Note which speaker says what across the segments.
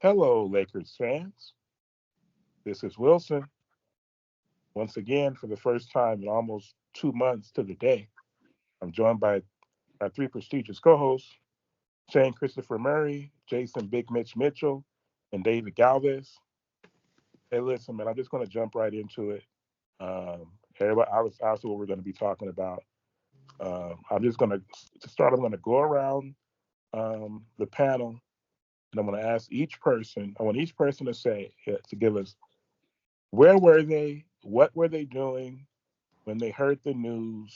Speaker 1: Hello, Lakers fans. This is Wilson. Once again, for the first time in almost 2 months to the day, I'm joined by our three prestigious co hosts, Shane Christopher Murray, Jason Big Mitch Mitchell, and David Galvez. Hey, listen, man, I'm just going to jump right into it. Everybody, I was asked what we're going to be talking about. I'm just going to start. I'm going to go around the panel, and I'm going to ask each person. I want each person to say to give us where were they, what were they doing when they heard the news,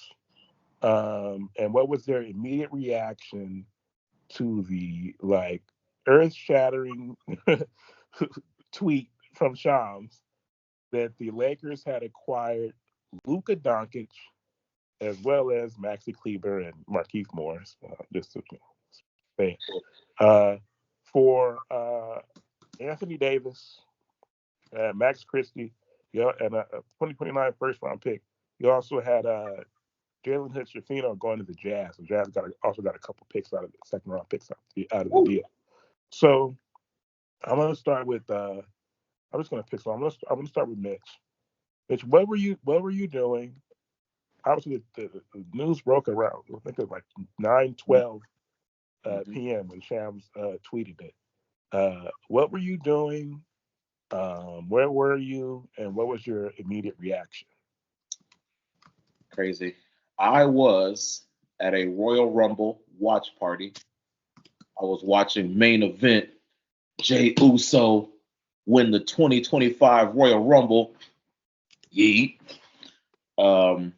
Speaker 1: and what was their immediate reaction to the like earth-shattering tweet from Shams that the Lakers had acquired Luka Doncic as well as Maxi Kleber and Markieff Morris, just to say, uh, for Anthony Davis, Max Christie, yeah, and a 2029 first round pick. You also had Jalen Hood-Schifino going to the Jazz. The Jazz also got a couple picks out of the second round picks out of the deal. So I'm gonna start with I'm just gonna pick some. I'm gonna start with Mitch. Mitch, what were you doing? Obviously, the news broke around. I think it was like 9:12 p.m. when Shams tweeted it. What were you doing? Where were you? And what was your immediate reaction?
Speaker 2: Crazy. I was at a Royal Rumble watch party. I was watching main event Jay Uso win the 2025 Royal Rumble. Yeet. Um,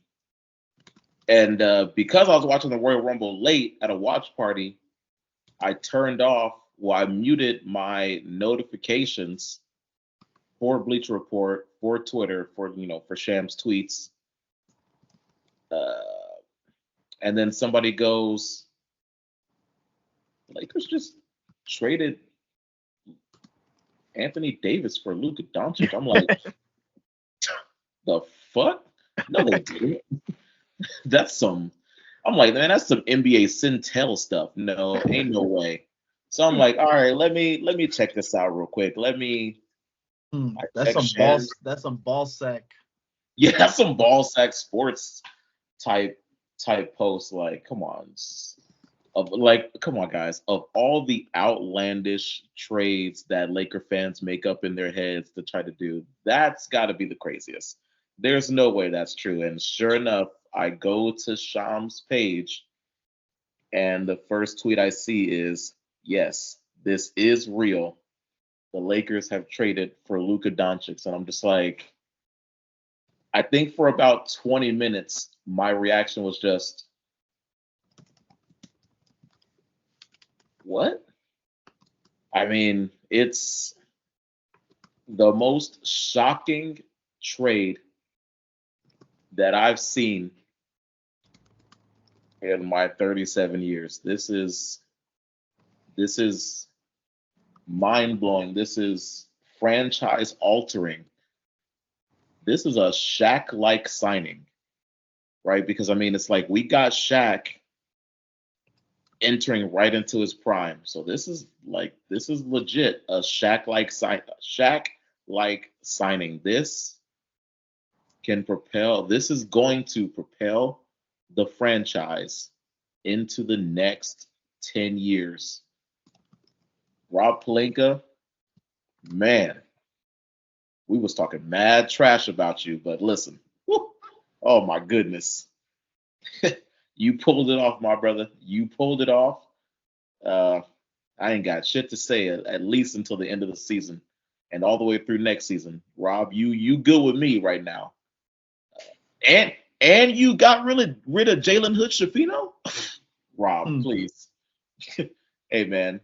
Speaker 2: and because I was watching the Royal Rumble late at a watch party, I turned off, well, I muted my notifications for Bleacher Report, for Twitter, for Shams tweets. Uh, and then somebody goes, Lakers just traded Anthony Davis for Luka Doncic. I'm like, the fuck? No, they didn't. That's some. I'm like, man, that's some NBA Sintel stuff. No, ain't no way. So I'm like, all right, let me check this out real quick. I
Speaker 3: That's
Speaker 2: check
Speaker 3: some ball.
Speaker 2: Shams.
Speaker 3: That's some ball sack.
Speaker 2: Yeah, that's some ball sack sports type post. Like, come on, come on, guys. Of all the outlandish trades that Laker fans make up in their heads to try to do, that's got to be the craziest. There's no way that's true. And sure enough, I go to Sham's page, and the first tweet I see is, yes, this is real. The Lakers have traded for Luka Doncic. And I'm just like, I think for about 20 minutes, my reaction was just, what? I mean, it's the most shocking trade that I've seen in my 37 years. This is mind blowing. This is franchise altering. This is a Shaq like signing, right? Because I mean, it's like we got Shaq entering right into his prime. So this is legit a Shaq like signing. This is going to propel the franchise into the next 10 years. Rob Pelinka, man, we was talking mad trash about you, but listen, whew, oh my goodness. You pulled it off, my brother. You pulled it off. Uh, I ain't got shit to say at least until the end of the season and all the way through next season. Rob, you good with me right now. And you got rid of Jalen Hood Shafino? Rob,
Speaker 3: Hmm.
Speaker 2: please. Hey man,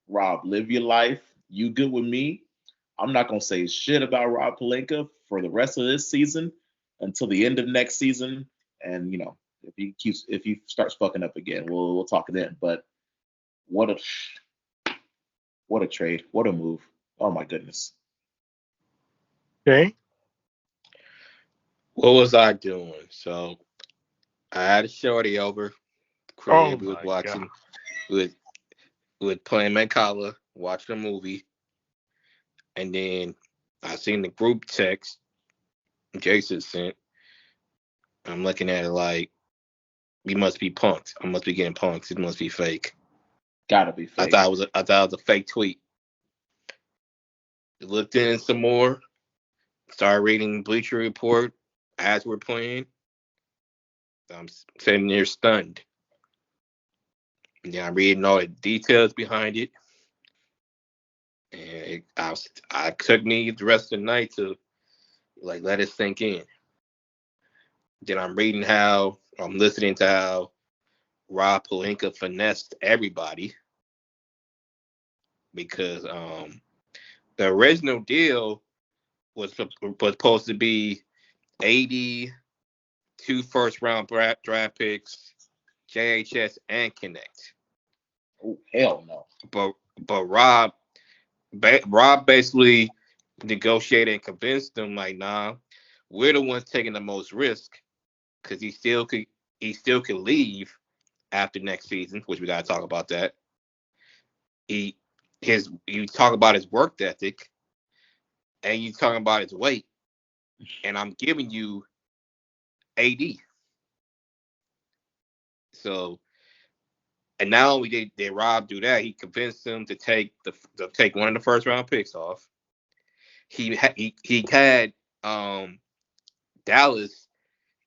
Speaker 2: Rob, live your life. You good with me? I'm not gonna say shit about Rob Pelinka for the rest of this season until the end of next season. And if he starts fucking up again, we'll talk then. But what a what a trade, what a move. Oh my goodness.
Speaker 1: Okay.
Speaker 4: What was I doing? So I had a shorty over the
Speaker 1: Oh
Speaker 4: crib. We was
Speaker 1: my god.
Speaker 4: watching with playing Mancala, watching a movie. And then I seen the group text Jason sent. I'm looking at it like, we must be punked. I must be getting punked. It must be fake.
Speaker 2: Gotta be
Speaker 4: I
Speaker 2: fake.
Speaker 4: thought it was a fake tweet. Looked in some more. Started reading Bleacher Report as we're playing. I'm sitting there stunned. And then I'm reading all the details behind it. And I took me the rest of the night to like let it sink in. Then I'm listening to how Rob Pelinka finessed everybody because the original deal was supposed to be 80, 2 first-round draft picks, JHS, and Connect.
Speaker 2: Oh, hell no.
Speaker 4: But Rob basically negotiated and convinced them like, nah, we're the ones taking the most risk because he still could leave after next season, which we gotta talk about that. You talk about his work ethic and you talking about his weight, and I'm giving you AD. So, and not only did Rob do that, he convinced him to take one of the first round picks off. He had Dallas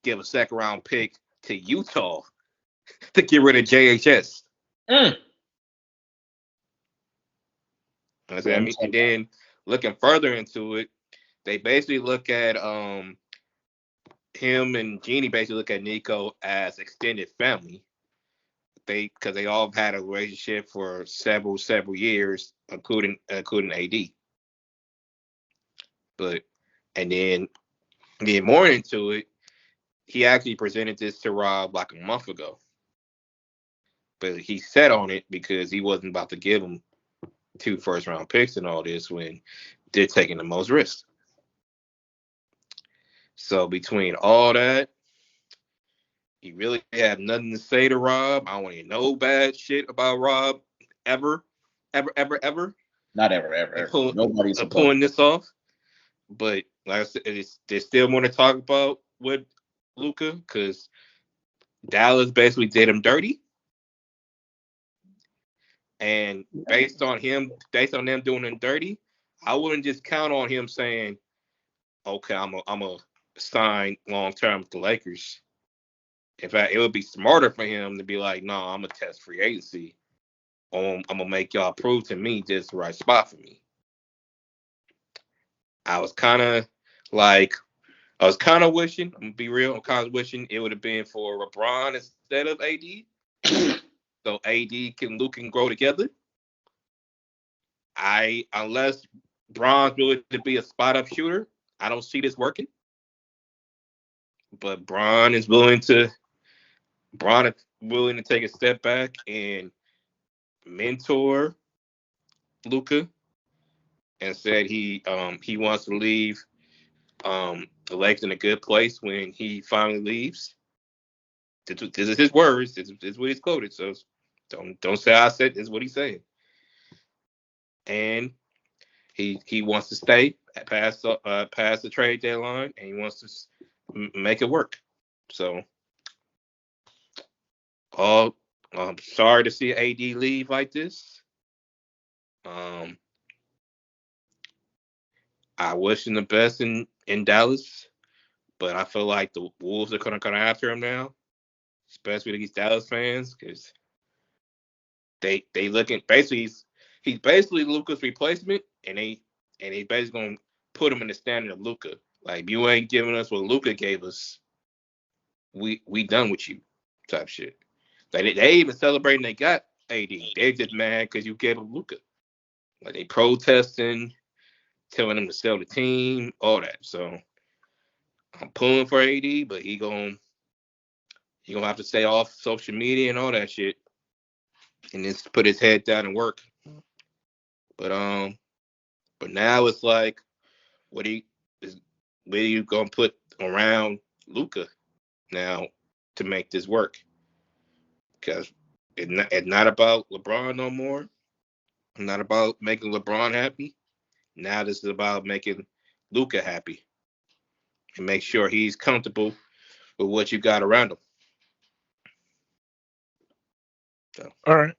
Speaker 4: give a second round pick to Utah to get rid of JHS.
Speaker 2: Mm.
Speaker 4: And then looking further into it, they basically look at him and Jeannie basically look at Nico as extended family. Because they all had a relationship for several years, including AD. But and then getting more into it, he actually presented this to Rob like a month ago. But he set on it because he wasn't about to give him 2 first round picks and all this when they're taking the most risks. So between all that, he really had nothing to say to Rob. I don't want to hear no bad shit about Rob ever.
Speaker 2: Not ever. Nobody's
Speaker 4: pulling this off. But like I said, there's still more to talk about with Luka because Dallas basically did him dirty. And based on them doing him dirty, I wouldn't just count on him saying, "Okay, I'm a sign long term with the Lakers." In fact, it would be smarter for him to be like, "No, I'm gonna test free agency. I'm gonna make y'all prove to me this is the right spot for me." I was kind of wishing, I'm gonna be real, I'm kind of wishing it would have been for LeBron instead of AD. So AD Luke can grow together. Unless Bron's willing to be a spot up shooter, I don't see this working. But Bron is willing to take a step back and mentor Luka, and said he wants to leave the Lakers in a good place when he finally leaves. This is his words. This is what he's quoted. So don't say I said. This is what he's saying. And he wants to stay past the trade deadline, and he wants to make it work. So, I'm sorry to see AD leave like this. I wish him the best in Dallas, but I feel like the Wolves are gonna come after him now, especially these Dallas fans, because they looking basically he's basically Luka's replacement, and they basically gonna put him in the standard of Luka. Like, you ain't giving us what Luka gave us, we done with you, type shit. Like, they even celebrating they got AD. They just mad because you gave them Luka. Like, they protesting, telling him to sell the team, all that. So I'm pulling for AD, but he gonna have to stay off social media and all that shit, and just put his head down and work. But now it's like, what are you gonna put around Luka now to make this work? Because it's not about LeBron no more. Not about making LeBron happy. Now this is about making Luka happy and make sure he's comfortable with what you got around him. So
Speaker 1: All right.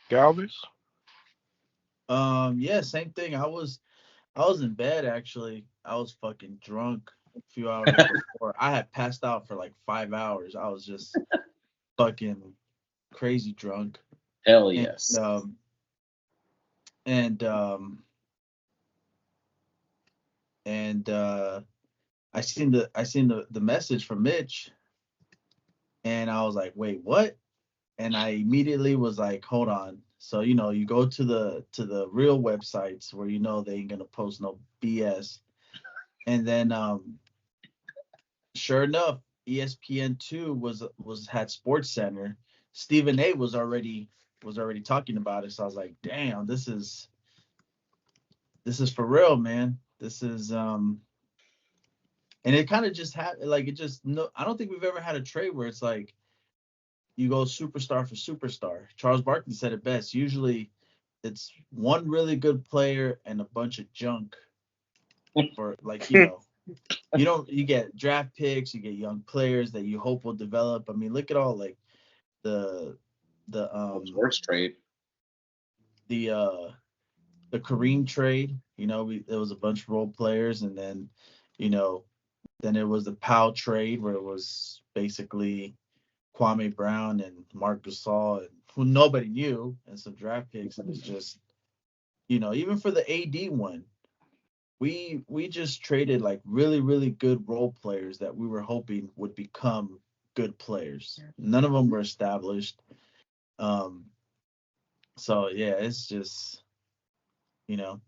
Speaker 1: Galvis.
Speaker 3: Yeah, same thing. I was in bed actually. I was fucking drunk a few hours before. I had passed out for like 5 hours. I was just fucking crazy drunk.
Speaker 2: Hell
Speaker 3: And
Speaker 2: yes.
Speaker 3: and and I seen the message from Mitch, and I was like, wait, what? And I immediately was like, hold on. So you go to the real websites where they ain't gonna post no BS. And then sure enough, ESPN2 had Sports Center. Stephen A was already talking about it. So I was like, damn, this is for real, man. This is and it kind of just had like it just no I don't think we've ever had a trade where it's like you go superstar for superstar. Charles Barkley said it best. Usually it's one really good player and a bunch of junk for you get draft picks, you get young players that you hope will develop. I mean, look at all like the the
Speaker 2: What's
Speaker 3: um
Speaker 2: worst trade?
Speaker 3: the uh the Kareem trade. There was a bunch of role players, and then you know then it was the Powell trade where it was basically Kwame Brown and Mark Gasol, and who nobody knew, and some draft picks, and it's just even for the AD one, we just traded like really really good role players that we were hoping would become good players. None of them were established. Um, so yeah, it's just you know,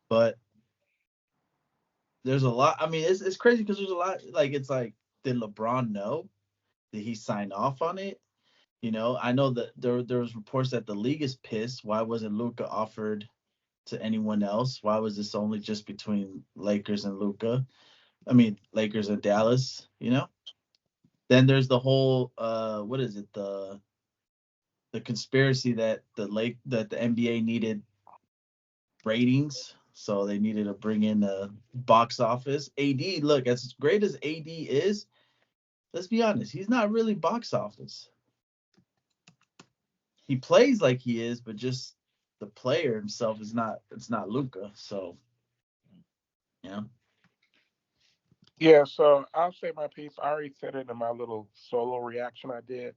Speaker 3: but there's a lot. I mean, it's crazy because there's a lot. Like it's like, did LeBron know? Did he sign off on it? I know that there was reports that the league is pissed. Why wasn't Luka offered to anyone else? Why was this only just between Lakers and Luka? I mean, Lakers and Dallas. Then there's the whole what is it? The conspiracy that the NBA needed ratings, so they needed to bring in the box office. AD, look, as great as AD is, let's be honest, he's not really box office. He plays like he is, but just the player himself is not. It's not Luka. So yeah.
Speaker 1: Yeah. So I'll say my piece. I already said it in my little solo reaction I did.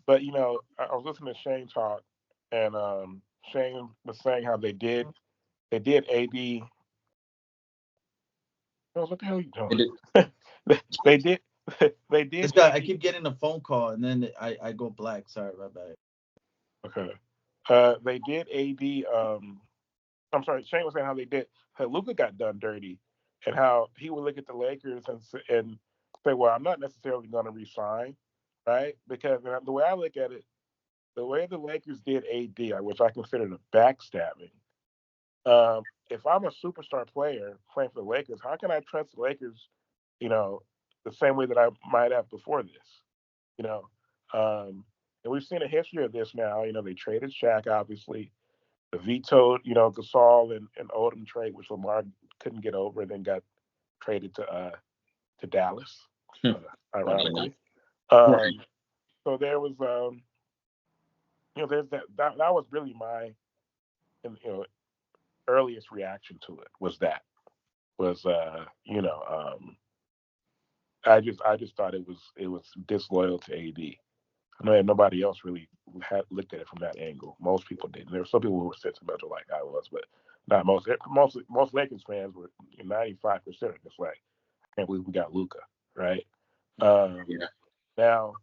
Speaker 1: But I was listening to Shane talk, and Shane was saying how they did AD. Oh, what the hell are you
Speaker 2: And it,
Speaker 1: doing? they did they
Speaker 3: This
Speaker 1: did
Speaker 3: guy, I
Speaker 1: AD.
Speaker 3: keep getting a phone call and then I go black. Sorry, my bad.
Speaker 1: Okay. They did AD. I'm sorry. Shane was saying how Luca got done dirty, and how he would look at the Lakers and say, "Well, I'm not necessarily going to resign, right?" Because the way I look at it, the way the Lakers did AD, which I consider the backstabbing. If I'm a superstar player playing for the Lakers, how can I trust the Lakers, you know, the same way that I might have before this? You know, and we've seen a history of this now. They traded Shaq, obviously. The vetoed, Gasol and Odom trade, which Lamar couldn't get over, and then got traded to Dallas,
Speaker 2: funny enough.
Speaker 1: ironically.
Speaker 2: Right.
Speaker 1: Um, so there was, there's that was really my, earliest reaction to it was that was I just thought it was disloyal to AD. I know nobody else really had looked at it from that angle. Most people didn't. There were some people who were sentimental like I was, but not most. Most Lakers fans were 95% just like, I can't believe we got Luca, right? Um,
Speaker 2: Yeah.
Speaker 1: now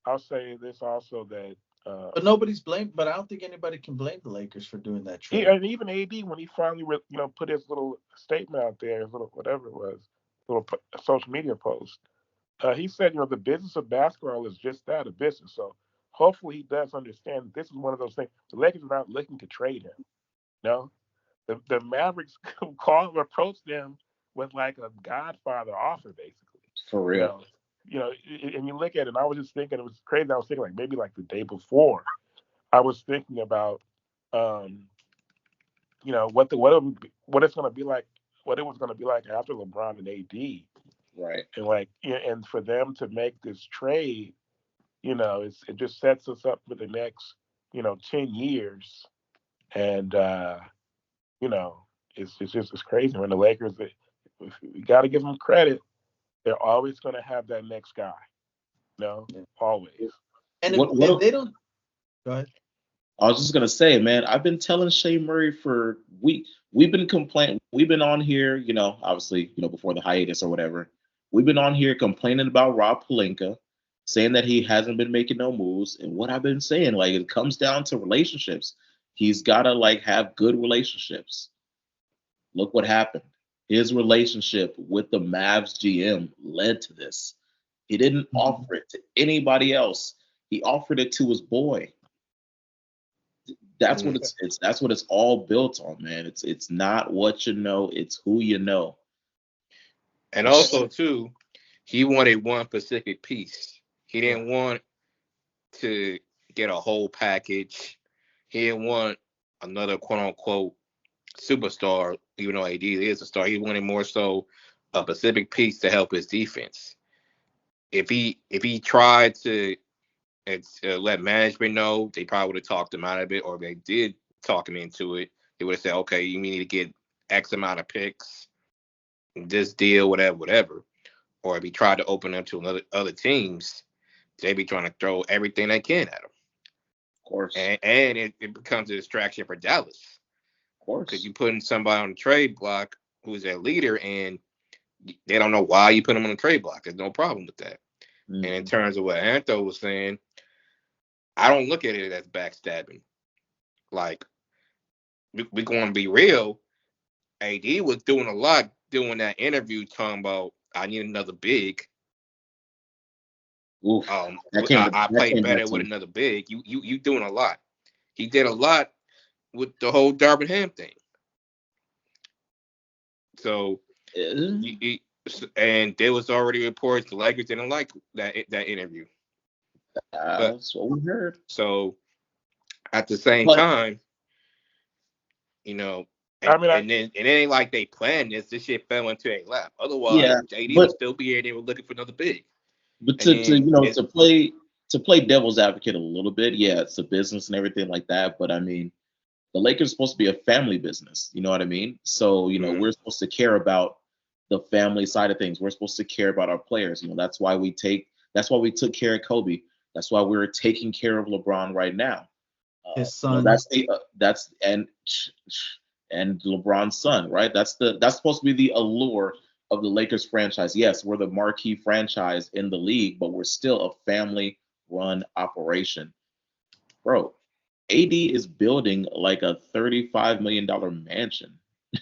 Speaker 1: I'll say this also that
Speaker 3: But nobody's blamed. But I don't think anybody can blame the Lakers for doing that trade.
Speaker 1: and even AD when he finally put his little statement out there, his little whatever it was, little social media post. He said, the business of basketball is just that, a business. So hopefully he does understand that this is one of those things. The Lakers are not looking to trade him. No, the Mavericks approached them with like a Godfather offer, basically.
Speaker 2: For
Speaker 1: You
Speaker 2: real.
Speaker 1: know, and you look at it. And I was just thinking, it was crazy. I was thinking like maybe like the day before, I was thinking about um, what it's going to be like, what it was going to be like after LeBron and AD,
Speaker 2: Right.
Speaker 1: and like and for them to make this trade, it just sets us up for the next 10 years, and it's crazy when the Lakers. We got to give them credit. They're always going to have that next guy.
Speaker 3: Yeah.
Speaker 1: Always.
Speaker 3: And
Speaker 2: What
Speaker 3: if
Speaker 2: what
Speaker 3: they don't, go ahead.
Speaker 2: I was just gonna say, man, I've been telling Shay Murray for we've been complaining. We've been on here, obviously, before the hiatus or whatever. We've been on here complaining about Rob Pelinka, saying that he hasn't been making no moves. And what I've been saying, like, it comes down to relationships. He's gotta like have good relationships. Look what happened. His relationship with the Mavs GM led to this. He didn't offer it to anybody else. He offered it to his boy. That's what
Speaker 4: Mm.
Speaker 2: it's that's what it's all built on, man. It's not what you know, it's who you know.
Speaker 4: And
Speaker 2: It's
Speaker 4: also too, he wanted one specific piece. He
Speaker 3: Yeah.
Speaker 4: didn't want to get a whole package. He didn't want another quote unquote superstar, even though AD is a star. He wanted more so a specific piece to help his defense. If he tried to let management know, they probably would have talked him out of it, or if they did talk him into it, they would have said, okay, you need to get X amount of picks, this deal, whatever, whatever. Or if he tried to open up to other teams, they be trying to throw everything they can at him.
Speaker 2: of course,
Speaker 4: And it becomes a distraction for Dallas
Speaker 2: of
Speaker 4: because
Speaker 2: course.
Speaker 4: you putting somebody on the trade block who's their leader, and they don't know why you put him on the trade block. There's no problem with that. And in
Speaker 2: Mhm.
Speaker 4: terms of what Anto was saying, I don't look at it as backstabbing. Like, we're going to be real. AD was doing a lot doing that interview talking about, I need another big.
Speaker 2: Oof.
Speaker 4: I
Speaker 2: That
Speaker 4: play
Speaker 2: came back
Speaker 4: better
Speaker 2: to
Speaker 4: with another big. You doing a lot. He did a lot with the whole Darvin Ham thing. So
Speaker 2: uh,
Speaker 4: and there was already reports the Lakers didn't like that interview. But
Speaker 2: that's what we heard.
Speaker 4: so at the same
Speaker 2: But
Speaker 4: time, you know,
Speaker 1: I mean,
Speaker 4: and it ain't like they planned this. This shit fell into a lap. Otherwise,
Speaker 2: yeah,
Speaker 4: JD would
Speaker 2: but
Speaker 4: still be here. They were looking for another big.
Speaker 2: but
Speaker 4: And
Speaker 2: to
Speaker 4: then
Speaker 2: to play devil's advocate a little bit, yeah, it's a business and everything like that. But I mean, the Lakers are supposed to be a family business. You know what I mean? So,
Speaker 4: mm,
Speaker 2: we're supposed to care about the family side of things. We're supposed to care about our players. That's why we took care of Kobe. That's why we're taking care of LeBron right now.
Speaker 3: His son.
Speaker 2: That's and LeBron's son, right? That's supposed to be the allure of the Lakers franchise. Yes, we're the marquee franchise in the league, but we're still a family run operation. Bro, AD is building like a $35 million mansion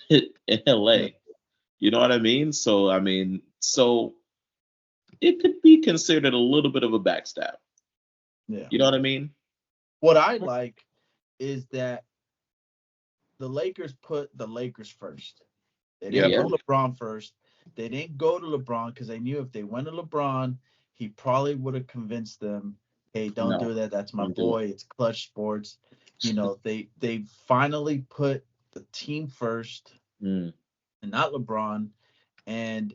Speaker 2: in
Speaker 3: Yeah.
Speaker 2: LA. You know what I mean? So so it could be considered a little bit of a backstab.
Speaker 3: Yeah.
Speaker 2: You know what I mean?
Speaker 3: What I like is that the Lakers put the Lakers first. They didn't
Speaker 4: yep.
Speaker 2: Yeah.
Speaker 3: put LeBron first. They didn't go to LeBron because they knew if they went to LeBron, he probably would have convinced them, hey, don't
Speaker 2: No,
Speaker 3: do that. That's my
Speaker 2: don't do
Speaker 3: boy. It's clutch sports. They finally put the team first
Speaker 2: it. Mm,
Speaker 3: and not LeBron. And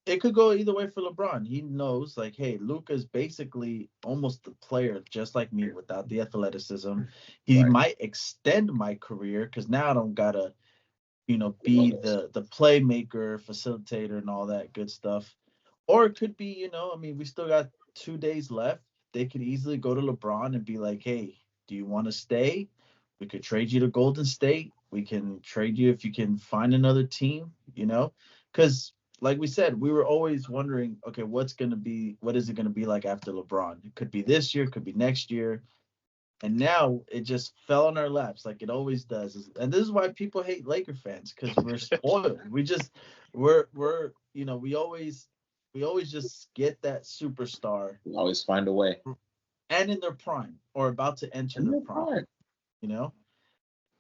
Speaker 3: it could go either way for LeBron. He knows, like, hey, Luka's basically almost the player, just like me, without the athleticism. He
Speaker 2: right.
Speaker 3: might extend my career because now I don't gotta, be the playmaker, facilitator, and all that good stuff. Or it could be, I mean, we still got 2 days left. They could easily go to LeBron and be like, hey, do you want to stay? We could trade you to Golden State. We can trade you if you can find another team, because like we said, we were always wondering, okay, what is it gonna be like after LeBron? It could be this year, could be next year. And now it just fell on our laps like it always does. And this is why people hate Laker fans, because we're spoiled. We always just get that superstar
Speaker 2: We always find a way.
Speaker 3: and in their prime or about to enter
Speaker 2: And
Speaker 3: their
Speaker 2: they're
Speaker 3: prime,
Speaker 2: fine.
Speaker 3: you know?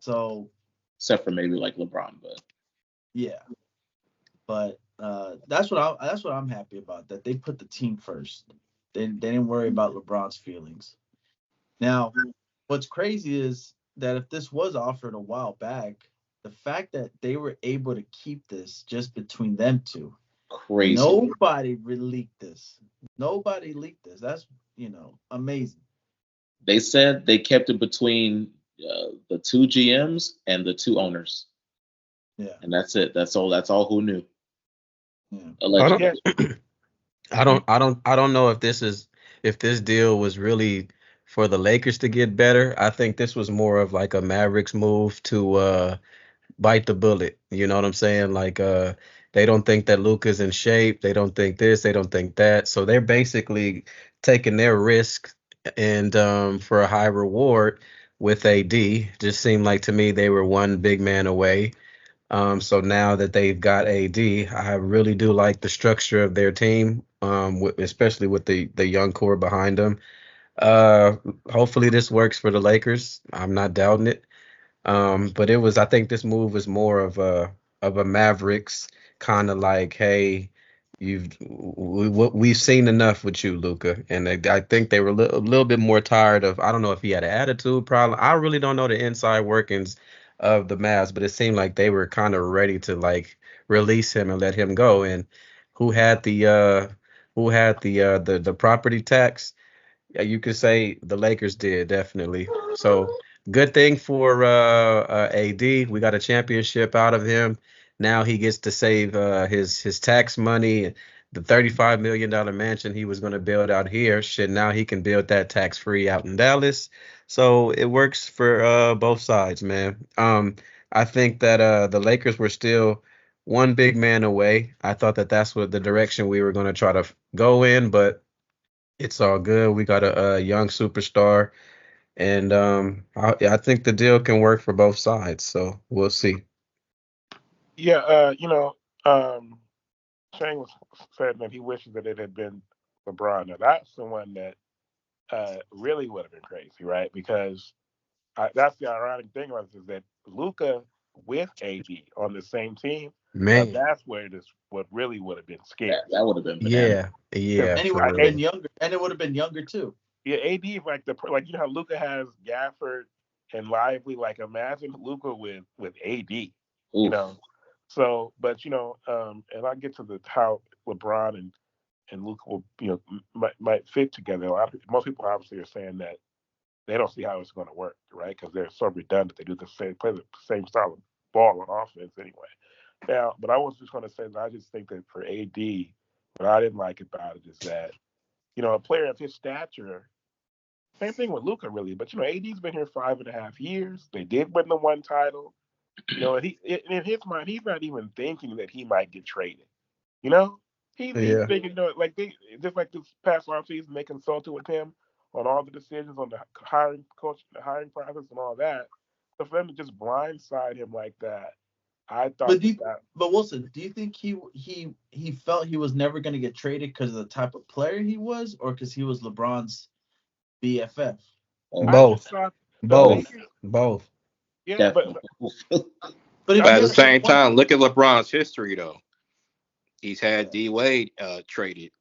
Speaker 3: So
Speaker 2: Except for maybe like LeBron, but
Speaker 3: yeah. But that's what I'm happy about, that they put the team first. They didn't worry about LeBron's feelings. Now, what's crazy is that if this was offered a while back, the fact that they were able to keep this just between them two.
Speaker 2: Crazy.
Speaker 3: Nobody leaked this. Nobody leaked this. That's amazing.
Speaker 2: They said they kept it between the two GMs and the two owners,
Speaker 3: Yeah.
Speaker 2: and that's it. That's all. That's all who knew.
Speaker 3: Yeah.
Speaker 2: Allegedly.
Speaker 1: Yeah.
Speaker 5: I don't know if this deal was really for the Lakers to get better. I think this was more of like a Mavericks move to bite the bullet. You know what I'm saying? Like they don't think that Luka's in shape. They don't think this, they don't think that. So they're basically taking their risk and for a high reward with AD. Just seemed like to me they were one big man away. So now that they've got AD, I really do like the structure of their team, especially with the young core behind them. Uh, Hopefully this works for the Lakers. I'm not doubting it. But I think this move was more of a Mavericks kind of like, hey, we've seen enough with you, Luka, and I think they were a little bit more tired of. I don't know if he had an attitude problem. I really don't know the inside workings of the Mavs, but it seemed like they were kind of ready to like release him and let him go. And who had the property tax? Yeah, you could say the Lakers did, definitely. So good thing for AD. We got a championship out of him. Now he gets to save his tax money. The $35 million mansion he was going to build out here. Shit, now he can build that tax free out in Dallas. So it works for both sides, man. I think that the Lakers were still one big man away. I thought that that's what the direction we were going to try to go in, but it's all good. We got a young superstar, and I think the deal can work for both sides. So we'll see.
Speaker 1: Yeah. Shane said that he wishes that it had been LeBron. Now that's the one that really would have been crazy, right? Because that's the ironic thing about this is that Luka with AD on the same team. Now
Speaker 5: Man,
Speaker 1: that's where what really would have been scary.
Speaker 2: That would have been bananas.
Speaker 5: yeah,
Speaker 1: Because
Speaker 5: yeah,
Speaker 3: And he
Speaker 5: for
Speaker 3: would have
Speaker 5: real.
Speaker 3: been younger. And it would have been younger too.
Speaker 1: yeah, AD is like how Luka has Gafford and Lively. Like imagine Luka with AD. You
Speaker 2: Oof.
Speaker 1: know, so but and I get to the how LeBron and Luka will might fit together. Most people obviously are saying that they don't see how it's going to work, right? Because they're so redundant. They play the same style of ball on offense anyway. Now, but I was just going to say that I just think that for AD, what I didn't like about it is that a player of his stature. Same thing with Luca, really. But AD's been here 5.5 years. They did win the one title. And in his mind, he's not even thinking that he might get traded. You know, he's
Speaker 5: Yeah,
Speaker 1: thinking, like they just like this past offseason, they consulted with him on all the decisions on the hiring coach, the hiring process, and all that. So for them to just blindside him like that, I
Speaker 3: But
Speaker 1: thought
Speaker 3: do you,
Speaker 1: that.
Speaker 3: but Wilson, do you think he felt he was never going to get traded because of the type of player he was, or because he was LeBron's BFF?
Speaker 2: Oh,
Speaker 1: I just
Speaker 5: both,
Speaker 1: thought the
Speaker 5: both,
Speaker 2: both.
Speaker 1: Lakers,
Speaker 5: both.
Speaker 1: yeah, but
Speaker 2: Definitely.
Speaker 3: But if
Speaker 1: I
Speaker 3: you
Speaker 4: But at
Speaker 3: had
Speaker 4: the
Speaker 3: to
Speaker 1: just
Speaker 3: pick
Speaker 4: same
Speaker 3: one,
Speaker 4: time, look at LeBron's history though. He's had
Speaker 3: yeah,
Speaker 4: D Wade traded.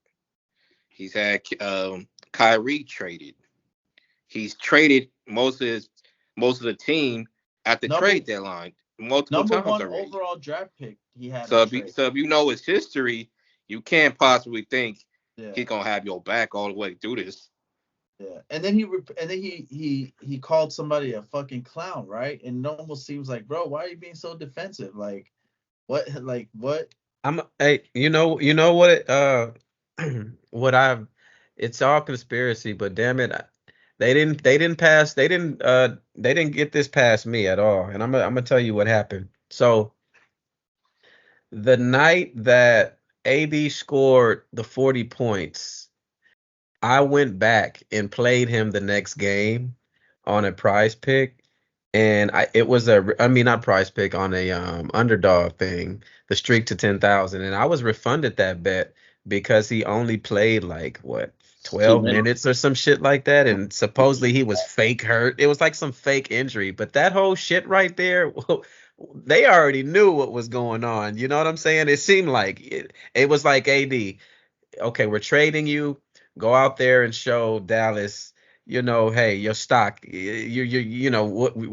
Speaker 4: He's had Kyrie traded. He's traded most of the team at the
Speaker 3: number
Speaker 4: trade deadline multiple
Speaker 3: number
Speaker 4: times
Speaker 3: one
Speaker 4: already.
Speaker 3: overall draft pick he had
Speaker 4: So
Speaker 3: on
Speaker 4: if you,
Speaker 3: trade.
Speaker 4: so if you know his history, you can't possibly think
Speaker 3: Yeah,
Speaker 4: he's gonna have your back all the way through this.
Speaker 3: yeah. And then he called somebody a fucking clown, right? And it almost seems like, bro, why are you being so defensive? Like what?
Speaker 5: Hey, you know what what I've it's all conspiracy, but damn it, they didn't get this past me at all. And I'm gonna tell you what happened. So the night that AD scored the 40 points, I went back and played him the next game on a prize pick, and it was I mean not prize pick on a underdog thing, the streak to 10,000, and I was refunded that bet because he only played like what
Speaker 2: It's
Speaker 5: 12
Speaker 2: 2 minutes.
Speaker 5: minutes or some shit like that, and supposedly he was fake hurt. It was like some fake injury, but that whole shit right there, they already knew what was going on. You know what I'm saying? It seemed like it was like AD, okay, we're trading you. Go out there and show Dallas hey, your stock,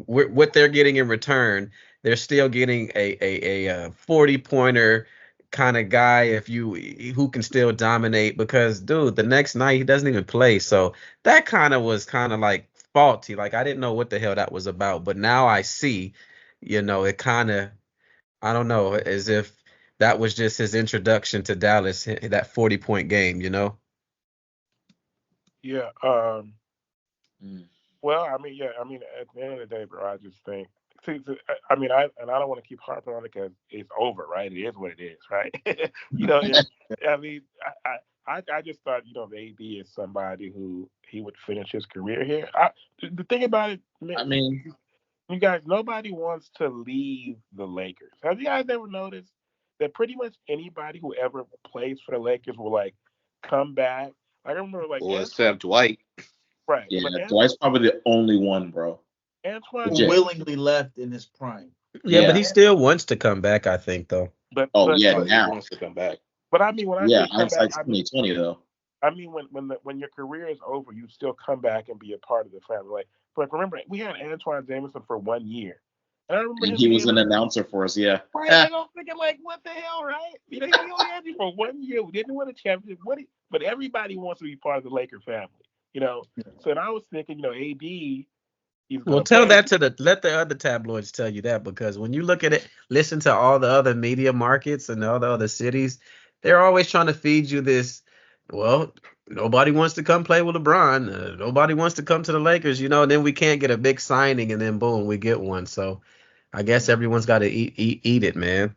Speaker 5: what they're getting in return, they're still getting a 40-pointer kind of guy who can still dominate because dude, the next night he doesn't even play. So that kind of was kind of like faulty. Like I didn't know what the hell that was about, but now I see, it kind of I don't know, as if that was just his introduction to Dallas, that 40-point game.
Speaker 1: Yeah.
Speaker 2: Mm.
Speaker 1: Well, I mean, yeah. I mean, at the end of the day, bro, I just think. I mean, I don't want to keep harping on it because it's over, right? It is what it is, right? It, I mean, I just thought, the AD is somebody who he would finish his career here. The thing about it,
Speaker 2: I
Speaker 1: man,
Speaker 2: mean,
Speaker 1: you guys, nobody wants to leave the Lakers. Have you guys ever noticed that pretty much anybody who ever plays for the Lakers will like come back? Like, I remember like
Speaker 4: Or
Speaker 1: Antoine,
Speaker 4: except Dwight.
Speaker 1: right?
Speaker 2: yeah,
Speaker 1: But
Speaker 2: Dwight's probably the only one, bro.
Speaker 1: Antoine
Speaker 3: Who
Speaker 2: Legit.
Speaker 1: Jameson,
Speaker 3: willingly left in his prime.
Speaker 5: Yeah, but
Speaker 2: Yeah.
Speaker 5: he still wants to come back, I think, though.
Speaker 1: but
Speaker 2: Oh
Speaker 1: but
Speaker 2: yeah,
Speaker 4: Oh, he
Speaker 2: now.
Speaker 4: wants to come back.
Speaker 1: but I mean when I
Speaker 2: Yeah,
Speaker 1: say come back,
Speaker 2: hindsight's 2020 though.
Speaker 1: I mean when your career is over, you still come back and be a part of the family. Like remember we had Antoine Jameson for 1 year, and I remember
Speaker 2: And
Speaker 1: him
Speaker 2: he was
Speaker 1: being
Speaker 2: an
Speaker 1: like,
Speaker 2: announcer for us, yeah.
Speaker 1: right, and I was thinking like, what the hell, right? We only had you for 1 year. We didn't win a championship. But everybody wants to be part of the Laker family, you know. So and I was thinking, AD, he's
Speaker 5: Well,
Speaker 1: gonna
Speaker 5: tell
Speaker 1: play.
Speaker 5: that let the other tabloids tell you that because when you look at it, listen to all the other media markets and all the other cities, they're always trying to feed you this. Well, nobody wants to come play with LeBron. Nobody wants to come to the Lakers, and then we can't get a big signing, and then boom, we get one. So I guess everyone's got to eat it, man.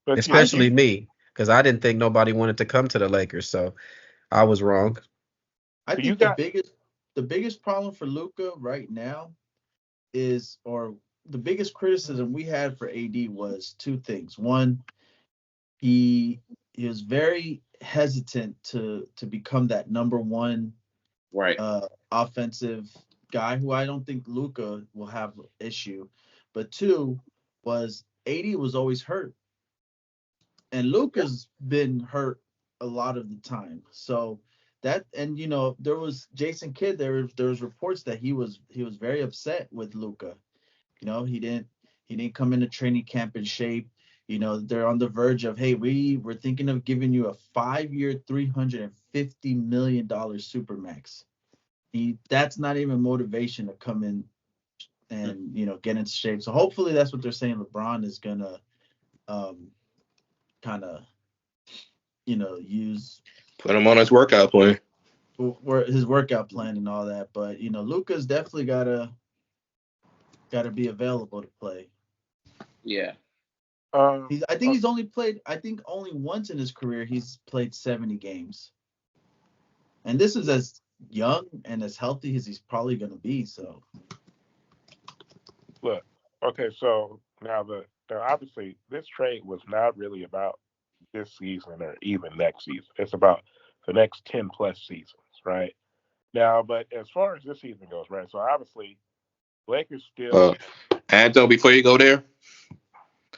Speaker 1: But
Speaker 3: I
Speaker 5: Especially
Speaker 3: think
Speaker 5: me, because I didn't think nobody wanted to come to the Lakers, so I was wrong.
Speaker 3: I
Speaker 1: you
Speaker 3: think the
Speaker 1: got
Speaker 3: biggest problem for Luka right now or the biggest criticism we had for AD was two things. One, he is very hesitant to become that number one
Speaker 2: Right.
Speaker 3: offensive guy, who I don't think Luka will have issue. But two was AD was always hurt, and Luka's been hurt a lot of the time. So that, and there was Jason Kidd. There was reports that he was very upset with Luka. He didn't come into training camp in shape. They're on the verge of, hey, we're thinking of giving you a 5-year, $350 million supermax. That's not even motivation to come in and get into shape. So hopefully that's what they're saying. LeBron is gonna kind of use
Speaker 4: Put him on his workout plan.
Speaker 3: his workout plan and all that. But Luka's definitely gotta be available to play.
Speaker 2: Yeah.
Speaker 3: I think he's only played. I think only once in his career he's played 70 games, and this is as young and as healthy as he's probably gonna be. So
Speaker 1: look. Okay, so now obviously this trade was not really about this season or even next season. It's about the next 10 plus seasons, right? Now, but as far as this season goes, right? So obviously, Lakers
Speaker 4: Uh,
Speaker 1: still,
Speaker 4: Anto, before you go there,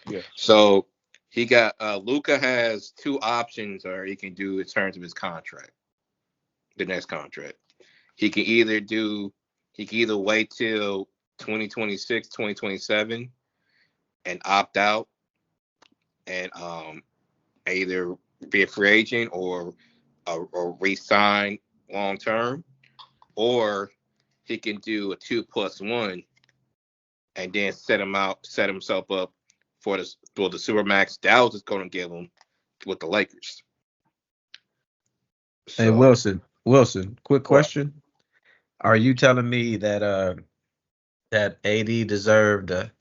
Speaker 1: yes.
Speaker 4: so he got Luca has two options, or he can do in terms of his contract, the next contract. He can either do, he can either wait till 2026, 2027, and opt out, and either be a free agent or re-sign long term, or he can do a 2+1 and then set himself up for the supermax Dallas is going to give him with the Lakers.
Speaker 5: Hey,
Speaker 4: So
Speaker 5: Wilson, quick
Speaker 1: What?
Speaker 5: question. Are you telling me that AD deserved a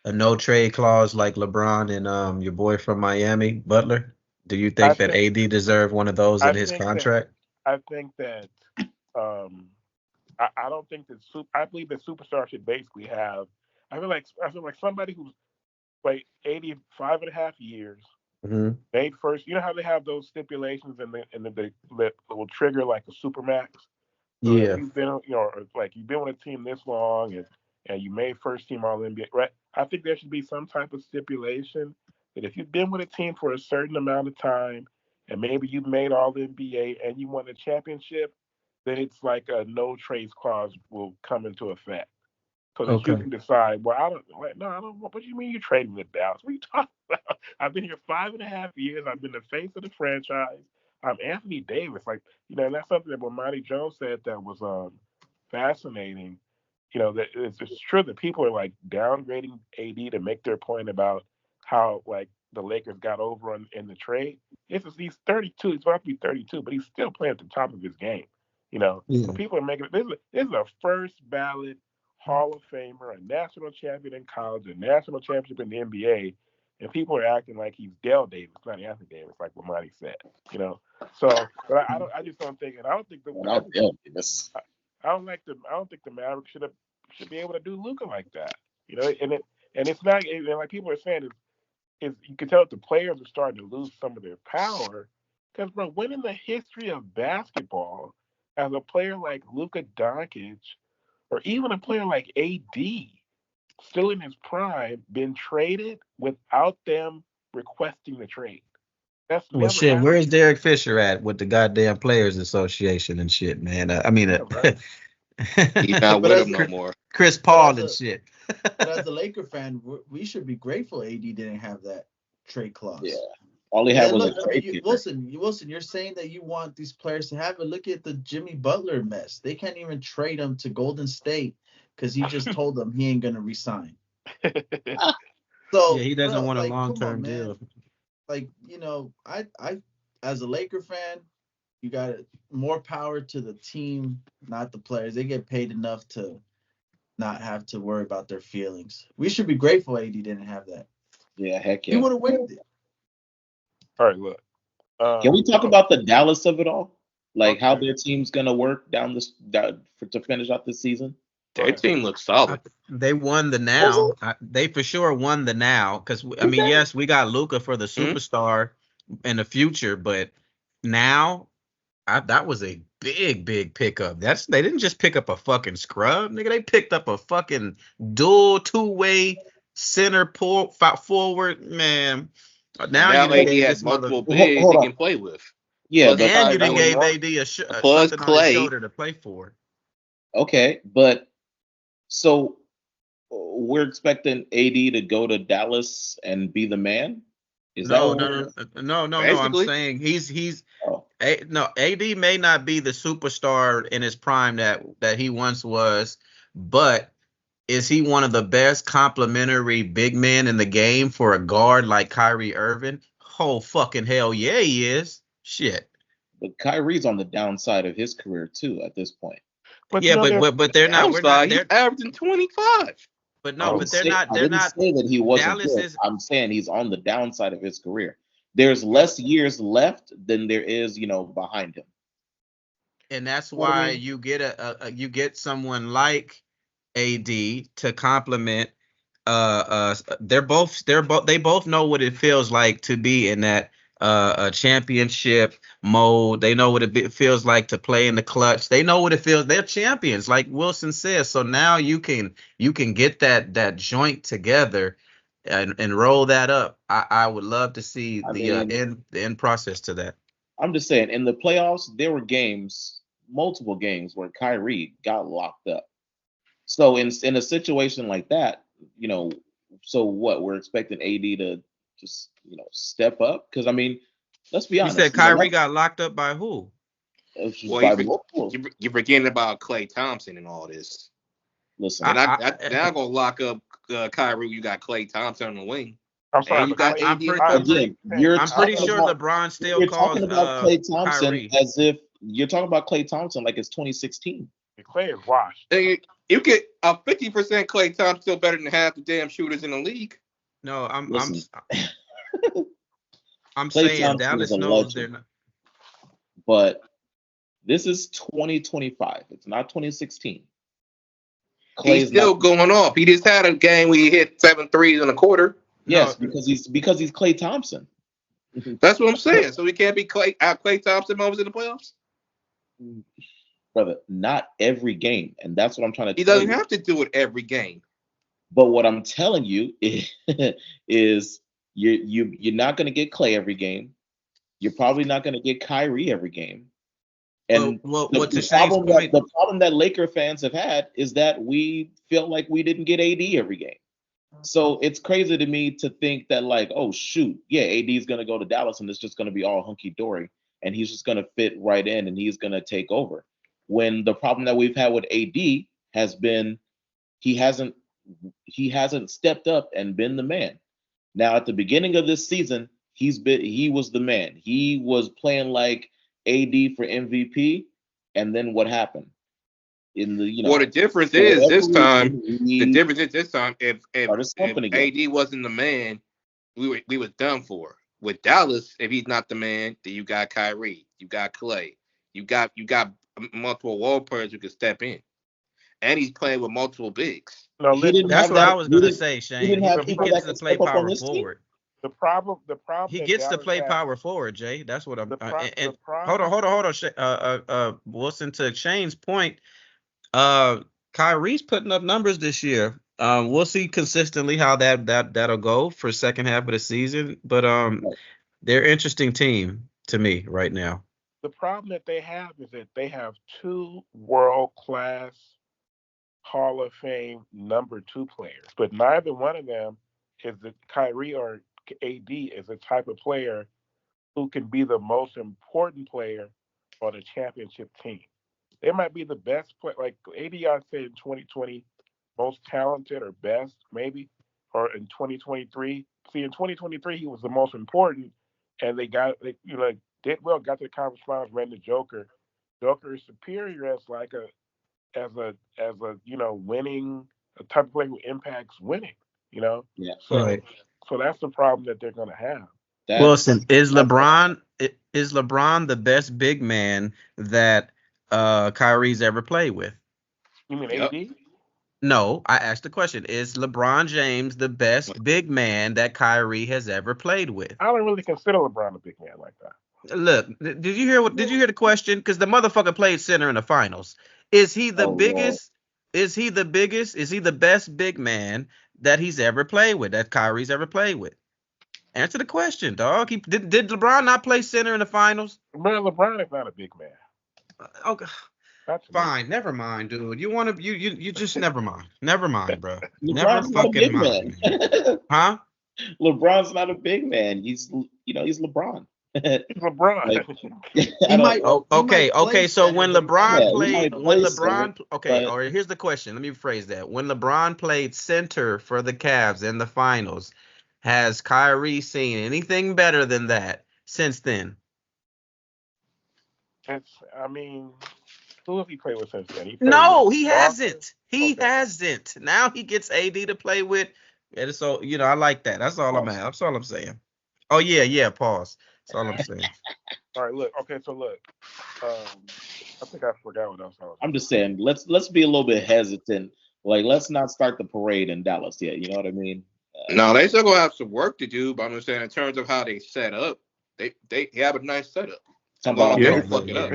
Speaker 5: no trade clause like LeBron and your boy from Miami, Butler? Do you
Speaker 1: I
Speaker 5: think that
Speaker 1: think,
Speaker 5: AD deserved one of those
Speaker 1: I
Speaker 5: in his
Speaker 1: think that,
Speaker 5: contract?
Speaker 1: I think that, um, I don't think that, I believe that superstars should basically have, I feel like somebody who's played 85.5 years,
Speaker 5: Hmm.
Speaker 1: made first, you know how they have those stipulations and that will trigger like a supermax. So if
Speaker 5: Yeah.
Speaker 1: you've been, or like you've been with a team this long and you made first team All NBA, right? I think there should be some type of stipulation that if you've been with a team for a certain amount of time and maybe you've made All NBA and you won a championship, then it's like a no trades clause will come into effect. So that you
Speaker 5: Okay.
Speaker 1: can decide, well, I don't, like, no, I don't, what do you mean you're trading with Dallas? What are you talking about? I've been here 5.5 years. I've been the face of the franchise. I'm Anthony Davis. Like, and that's something that when Monty Jones said that was fascinating. That it's true that people are like downgrading AD to make their point about how like the Lakers got over in the trade. He's 32. He's about to be 32, but he's still playing at the top of his game.
Speaker 5: Yeah.
Speaker 1: But people are making this is a first ballot Hall of Famer, a national champion in college, a national championship in the NBA, and people are acting like he's Dell Davis, not Anthony Davis, like what Monty said. So, but I don't. I just don't think, and I don't think
Speaker 2: Well, not Dale Davis.
Speaker 1: I don't think the Mavericks should be able to do Luka like that. And it's not and like people are saying is you can tell that the players are starting to lose some of their power because bro, when in the history of basketball, as a player like Luka Doncic or even a player like AD, still in his prime, been traded without them requesting the trade? That's
Speaker 5: Well,
Speaker 1: never
Speaker 5: shit,
Speaker 1: happened.
Speaker 5: where's Derek Fisher at with the goddamn Players Association and shit, man? I mean,
Speaker 1: Yeah, right.
Speaker 4: He's not
Speaker 3: But
Speaker 4: with
Speaker 3: as
Speaker 4: him no more.
Speaker 5: Chris
Speaker 3: but
Speaker 5: Paul
Speaker 3: as
Speaker 5: and
Speaker 3: a
Speaker 5: shit.
Speaker 3: but as a Laker fan, we should be grateful AD didn't have that trade
Speaker 2: Yeah.
Speaker 3: clause.
Speaker 2: All he
Speaker 3: Yeah,
Speaker 2: had was
Speaker 3: look,
Speaker 2: a
Speaker 3: I mean,
Speaker 2: trade kicker.
Speaker 3: Wilson, you're saying that you want these players to have it. Look at the Jimmy Butler mess. They can't even trade him to Golden State because he just told them he ain't gonna resign.
Speaker 5: Yeah,
Speaker 3: So,
Speaker 5: he doesn't
Speaker 3: bro,
Speaker 5: want a
Speaker 3: like,
Speaker 5: long
Speaker 3: come on,
Speaker 5: term
Speaker 3: man.
Speaker 5: deal.
Speaker 3: Like, I, as a Laker fan, you got more power to the team, not the players. They get paid enough to not have to worry about their feelings. We should be grateful AD didn't have that.
Speaker 2: Yeah, heck
Speaker 3: He
Speaker 2: yeah.
Speaker 3: would have waived it.
Speaker 1: All right, look.
Speaker 2: Can we talk
Speaker 1: Oh,
Speaker 2: about the Dallas of it all? Like how
Speaker 1: okay.
Speaker 2: their team's gonna work to finish out this season?
Speaker 1: Go
Speaker 4: Their
Speaker 1: ahead.
Speaker 4: team looks
Speaker 5: I,
Speaker 4: solid.
Speaker 5: they won the
Speaker 2: Was
Speaker 5: now. They for sure won the now because I
Speaker 2: it?
Speaker 5: mean,
Speaker 2: Okay.
Speaker 5: yes, we got Luka for the
Speaker 4: Hmm?
Speaker 5: superstar in the future, but now that was a big pickup. They didn't just pick up a fucking scrub, nigga. They picked up a fucking dual two-way center forward, man.
Speaker 4: And
Speaker 5: Now you
Speaker 4: now
Speaker 5: done
Speaker 4: AD
Speaker 5: gave
Speaker 4: has
Speaker 5: this mother,
Speaker 4: multiple bigs
Speaker 2: Hold
Speaker 4: he
Speaker 2: on.
Speaker 4: can play with.
Speaker 2: Yeah,
Speaker 4: Plus
Speaker 2: but
Speaker 5: and you done
Speaker 4: Kyrie,
Speaker 5: gave
Speaker 1: What?
Speaker 5: AD
Speaker 4: plus
Speaker 5: something on his
Speaker 4: Clay.
Speaker 5: shoulder to play for.
Speaker 2: okay, but so we're expecting AD to go to Dallas and be the man. Is that
Speaker 5: No,
Speaker 2: what
Speaker 5: no,
Speaker 2: we're?
Speaker 5: no. I'm
Speaker 4: Basically,
Speaker 5: saying he's
Speaker 2: Oh,
Speaker 5: no, AD may not be the superstar in his prime that he once was, but is he one of the best complementary big men in the game for a guard like Kyrie Irving? Oh fucking hell yeah, he is. Shit.
Speaker 2: but Kyrie's on the downside of his career too at this point.
Speaker 1: But
Speaker 5: Yeah,
Speaker 1: there's
Speaker 5: but they're not. We're not.
Speaker 4: downside, he's
Speaker 5: They're
Speaker 4: averaging 25.
Speaker 5: but
Speaker 2: I
Speaker 5: no,
Speaker 2: didn't
Speaker 5: but they're
Speaker 2: say
Speaker 5: not.
Speaker 2: I
Speaker 5: They're
Speaker 2: didn't
Speaker 5: not.
Speaker 2: say that he wasn't
Speaker 5: Dallas
Speaker 2: good.
Speaker 5: is.
Speaker 2: I'm saying he's on the downside of his career. There's less years left than there is, behind him.
Speaker 5: And that's
Speaker 2: You know what I
Speaker 5: why
Speaker 2: mean?
Speaker 5: you get you get someone like AD to complement. They both know what it feels like to be in that a championship mode. They know what feels like to play in the clutch. They know what it feels. They're champions, like Wilson says. So now you can get that joint together and roll that up. I would love to see
Speaker 2: I
Speaker 5: the
Speaker 2: mean,
Speaker 5: end process to that.
Speaker 2: I'm just saying, in the playoffs, there were games, multiple games, where Kyrie got locked up. So in a situation like that, so what? We're expecting AD to just step up because I mean, let's be
Speaker 5: You said
Speaker 2: honest,
Speaker 5: Kyrie got locked up by who?
Speaker 2: it's just
Speaker 4: Well,
Speaker 2: by multiple.
Speaker 4: you're forgetting about Clay Thompson and all this.
Speaker 2: Listen,
Speaker 4: They're
Speaker 5: I,
Speaker 4: they're not gonna lock up Kyrie. You got Clay Thompson on the wing,
Speaker 1: I'm sorry,
Speaker 4: and you
Speaker 1: but
Speaker 4: got
Speaker 1: Clay.
Speaker 4: AD in the
Speaker 1: I
Speaker 4: post.
Speaker 1: agree.
Speaker 2: again, you're
Speaker 5: I'm pretty
Speaker 2: talking
Speaker 5: sure
Speaker 2: about
Speaker 5: LeBron still
Speaker 2: you're
Speaker 5: calls
Speaker 2: talking about Clay Thompson
Speaker 5: Kyrie.
Speaker 2: as if you're talking about Clay Thompson like it's 2016.
Speaker 1: Clay is washed.
Speaker 4: And you get a 50% Clay Thompson still better than half the damn shooters in the league.
Speaker 5: No,
Speaker 2: Listen,
Speaker 5: I'm
Speaker 2: Clay
Speaker 5: saying
Speaker 2: Thompson is a
Speaker 5: Dallas knows they're
Speaker 2: legend,
Speaker 5: not.
Speaker 2: but this is 2025. It's not 2016.
Speaker 4: He's
Speaker 2: Clay's not.
Speaker 4: still going off. He just had a game where he hit 7 threes in a quarter.
Speaker 5: No,
Speaker 2: Yes, because he's Clay Thompson.
Speaker 4: That's what I'm saying. So he can't be Clay Thompson moments in the playoffs.
Speaker 2: Brother, not every game, and that's what I'm trying to
Speaker 4: He
Speaker 2: tell
Speaker 4: doesn't
Speaker 2: you.
Speaker 4: have to do it every game.
Speaker 2: But what I'm telling you is you're not going to get Clay every game. You're probably not going to get Kyrie every game, And
Speaker 5: well,
Speaker 2: the,
Speaker 5: to
Speaker 2: the
Speaker 5: Shane's
Speaker 2: problem
Speaker 5: point,
Speaker 2: that the problem that Laker fans have had is that we felt like we didn't get AD every game. So it's crazy to me to think that like, oh shoot, yeah, AD is gonna go to Dallas and it's just gonna be all hunky dory, and he's just gonna fit right in and he's gonna take over. When the problem that we've had with AD has been he hasn't he hasn't stepped up and been the man. Now at the beginning of this season, he was the man. He was playing like AD for MVP, and then what happened? In the
Speaker 4: Well, the difference
Speaker 2: for
Speaker 4: is
Speaker 2: whatever
Speaker 4: this time.
Speaker 2: reason,
Speaker 4: The
Speaker 2: we
Speaker 4: difference is this time.
Speaker 2: started
Speaker 4: If
Speaker 2: slumping again.
Speaker 4: AD wasn't the man, we was done for. With Dallas, if he's not the man, then you got Kyrie, you got Clay, you got multiple role players who can step in, and he's playing with multiple bigs.
Speaker 1: No,
Speaker 2: He didn't
Speaker 1: listen.
Speaker 5: that's
Speaker 2: have
Speaker 5: what I
Speaker 2: that.
Speaker 5: was
Speaker 2: He
Speaker 5: gonna
Speaker 2: didn't.
Speaker 5: say,
Speaker 2: He
Speaker 5: Shane.
Speaker 2: didn't have
Speaker 5: He
Speaker 2: people
Speaker 5: gets
Speaker 2: that
Speaker 5: to
Speaker 2: could
Speaker 5: play
Speaker 2: step up on
Speaker 5: power
Speaker 2: his team.
Speaker 5: forward.
Speaker 1: The problem
Speaker 5: He
Speaker 1: that
Speaker 5: gets to
Speaker 1: Dallas
Speaker 5: play
Speaker 1: has,
Speaker 5: power forward, Jay. That's what I'm.
Speaker 1: the
Speaker 5: And
Speaker 1: problem.
Speaker 5: hold on. Wilson, to Shane's point, Kyrie's putting up numbers this year. We'll see consistently how that'll go for second half of the season. But they're an interesting team to me right now.
Speaker 1: The problem that they have is that they have two world class Hall of Fame number two players, but neither one of them is the Kyrie or AD is the type of player who can be the most important player on a championship team. They might be the best player, like AD, I'd say in 2020, most talented or best, maybe, or in 2023. See, in 2023, he was the most important, and they did well, got to the conference finals, ran the Joker. Joker is superior as like a winning a type of player who impacts winning. You know,
Speaker 2: Yeah,
Speaker 1: so
Speaker 5: Right.
Speaker 1: so that's the problem that they're going to have.
Speaker 5: Wilson, is
Speaker 2: that's
Speaker 5: LeBron the best big man that Kyrie's ever played with?
Speaker 1: You mean
Speaker 4: Yep.
Speaker 1: AD?
Speaker 5: No, I asked the question. Is LeBron James the best big man that Kyrie has ever played with?
Speaker 1: I don't really consider LeBron a big man like that.
Speaker 5: Look, did you hear the question? Because the motherfucker played center in the finals. Is he the
Speaker 2: Oh, Lord.
Speaker 5: biggest? Is he the biggest? Is he the best big man that he's ever played with? That Kyrie's ever played with? Answer the question, dog. Did LeBron not play center in the finals?
Speaker 1: Man, LeBron is not a big man.
Speaker 5: Okay,
Speaker 1: That's
Speaker 5: fine. Never mind, dude. You want to you just never mind. Never mind, bro. Never
Speaker 2: LeBron's not a
Speaker 5: fucking
Speaker 2: big
Speaker 5: mind.
Speaker 2: man.
Speaker 5: Huh?
Speaker 2: LeBron's not a big man. He's LeBron.
Speaker 1: LeBron.
Speaker 2: Like,
Speaker 3: He
Speaker 2: I don't.
Speaker 3: might.
Speaker 5: Oh,
Speaker 3: He
Speaker 5: okay,
Speaker 3: might play
Speaker 5: okay. So
Speaker 3: center,
Speaker 5: when
Speaker 3: but he's not
Speaker 5: LeBron
Speaker 2: Yeah, he
Speaker 5: played,
Speaker 2: might
Speaker 5: when
Speaker 2: play center,
Speaker 5: LeBron, okay,
Speaker 2: but
Speaker 5: or here's the question. Let me rephrase that. When LeBron played center for the Cavs in the finals, has Kyrie seen anything better than that since then?
Speaker 1: I mean, who has he played with since then? He played
Speaker 5: No,
Speaker 1: with
Speaker 5: he
Speaker 1: Walker.
Speaker 5: hasn't. He
Speaker 1: Okay.
Speaker 5: hasn't. Now he gets AD to play with. And so, I like that. That's all
Speaker 2: Pause.
Speaker 5: That's all I'm saying. Oh yeah. Pause. That's all I'm saying.
Speaker 1: All right, look. Okay, so look. I think I forgot what else I was.
Speaker 2: I'm just saying, let's be a little bit hesitant. Like, let's not start the parade in Dallas yet. You know what I mean?
Speaker 4: No, they still gonna have some work to do, but I'm saying in terms of how they set up, they have a nice setup. As
Speaker 2: Talking
Speaker 4: long
Speaker 2: about
Speaker 4: as they
Speaker 2: on
Speaker 1: Yeah.
Speaker 4: don't
Speaker 2: paper.
Speaker 4: fuck it up.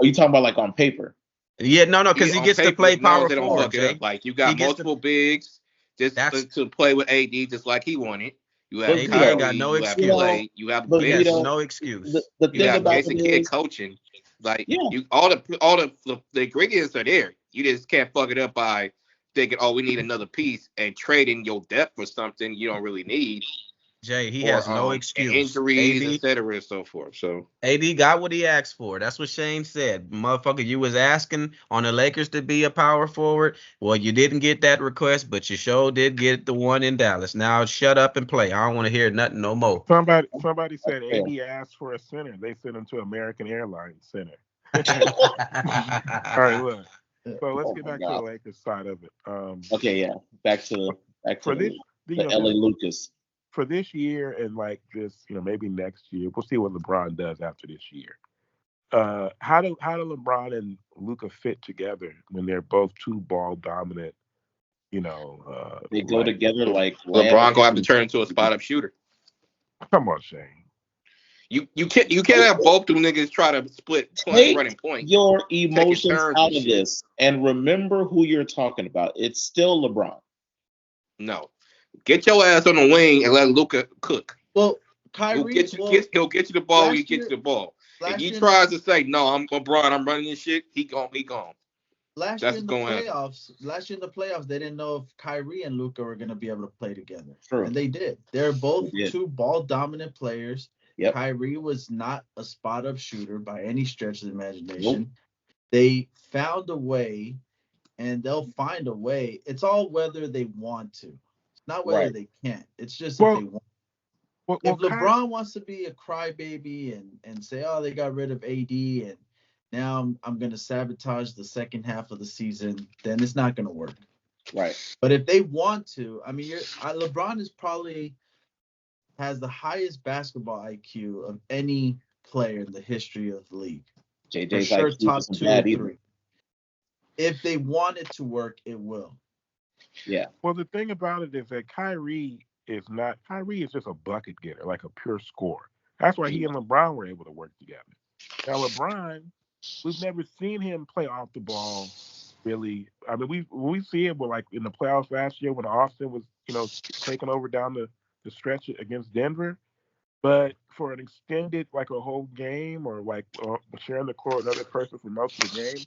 Speaker 2: Are you talking about like on paper?
Speaker 5: Yeah, no, because he
Speaker 4: On
Speaker 5: gets to
Speaker 4: paper,
Speaker 5: play
Speaker 4: as long as
Speaker 5: power
Speaker 4: they don't
Speaker 5: forward,
Speaker 4: fuck it
Speaker 5: Jay.
Speaker 4: up. Like you
Speaker 5: He
Speaker 4: got
Speaker 5: gets to.
Speaker 4: multiple bigs just
Speaker 5: That's
Speaker 4: to play with AD just like he wanted. You have
Speaker 2: But
Speaker 5: AD
Speaker 2: Vito,
Speaker 5: ain't got
Speaker 4: Kyrie,
Speaker 5: no
Speaker 4: you have
Speaker 2: you know,
Speaker 5: excuse.
Speaker 4: Clay, you have
Speaker 2: but
Speaker 5: He has
Speaker 2: Vito,
Speaker 4: Ben,
Speaker 5: no
Speaker 2: the,
Speaker 5: excuse.
Speaker 2: the
Speaker 4: you
Speaker 2: thing
Speaker 4: have
Speaker 2: about
Speaker 4: Jason
Speaker 2: it
Speaker 4: Kidd
Speaker 2: is,
Speaker 4: coaching. Like
Speaker 2: yeah,
Speaker 4: you, all the ingredients are there. You just can't fuck it up by thinking, oh, we need another piece and trading your depth for something you don't really need,
Speaker 5: Jay, he
Speaker 4: or
Speaker 5: has no excuse.
Speaker 4: injuries, etc., and so forth. So
Speaker 5: AD got what he asked for. That's what Shane said. Motherfucker, you was asking on the Lakers to be a power forward. Well, you didn't get that request, but you sure did get the one in Dallas. Now shut up and play. I don't want to hear nothing no more.
Speaker 1: Somebody said
Speaker 2: fair.
Speaker 1: AD asked for a center. They sent him to American Airlines Center.
Speaker 5: All
Speaker 1: All right, look. So let's
Speaker 2: Oh
Speaker 1: get
Speaker 2: my
Speaker 1: back to the
Speaker 2: God.
Speaker 1: Lakers side of it.
Speaker 2: Okay, yeah. Back to
Speaker 1: For this,
Speaker 2: the LA Lucas.
Speaker 1: for this year and like this, maybe next year, we'll see what LeBron does after this year. How do LeBron and Luka fit together when they're both two ball dominant?
Speaker 2: They go
Speaker 1: Like,
Speaker 2: together like
Speaker 4: LeBron
Speaker 2: rabbits
Speaker 4: gonna have to
Speaker 2: and
Speaker 4: turn into a spot up shooter.
Speaker 1: come on, Shane.
Speaker 4: You can't have both them niggas try to split point,
Speaker 2: take
Speaker 4: running point,
Speaker 2: your
Speaker 4: taking
Speaker 2: emotions
Speaker 4: turns
Speaker 2: out
Speaker 4: and
Speaker 2: of
Speaker 4: shit.
Speaker 2: this and remember who you're talking about. It's still LeBron.
Speaker 4: No, get your ass on the wing and let Luka cook.
Speaker 3: Well,
Speaker 4: He'll
Speaker 3: Kyrie.
Speaker 4: get you. He'll get you the ball. He
Speaker 3: Last
Speaker 4: get you
Speaker 3: year,
Speaker 4: the ball. If
Speaker 3: Last
Speaker 4: he
Speaker 3: year,
Speaker 4: tries to say no, I'm LeBron, I'm running this shit, he gone.
Speaker 3: last
Speaker 4: That's
Speaker 3: year in
Speaker 4: what's
Speaker 3: the
Speaker 4: gonna happen.
Speaker 3: playoffs, they didn't know if Kyrie and Luka were going to be able to play together,
Speaker 2: True.
Speaker 3: and they did. They're both
Speaker 2: They did.
Speaker 3: two ball dominant players.
Speaker 2: Yep.
Speaker 3: Kyrie was not a spot up shooter by any stretch of the imagination.
Speaker 2: Nope.
Speaker 3: They found a way, and they'll find a way. It's all whether they want to. It's not whether
Speaker 2: Right.
Speaker 3: they can't. It's just if
Speaker 1: Well,
Speaker 3: they want.
Speaker 1: well,
Speaker 3: If
Speaker 1: well,
Speaker 3: LeBron wants to be a crybaby and say, oh, they got rid of AD and now I'm going to sabotage the second half of the season, then it's not going to work.
Speaker 2: Right.
Speaker 3: But if they want to, I mean, LeBron is probably has the highest basketball IQ of any player in the history of the league. For
Speaker 2: JJ's
Speaker 3: sure,
Speaker 2: IQ
Speaker 3: top
Speaker 2: isn't
Speaker 3: 2
Speaker 2: bad
Speaker 3: or
Speaker 2: either.
Speaker 3: 3. If they want it to work, it will.
Speaker 2: Yeah.
Speaker 1: well, the thing about it is that Kyrie is just a bucket getter, like a pure scorer. That's why he and LeBron were able to work together. Now LeBron, we've never seen him play off the ball really. I mean, we see it, but like in the playoffs last year when Austin was, taking over down the stretch against Denver. But for an extended, like a whole game, or like sharing the court with another person for most of the game,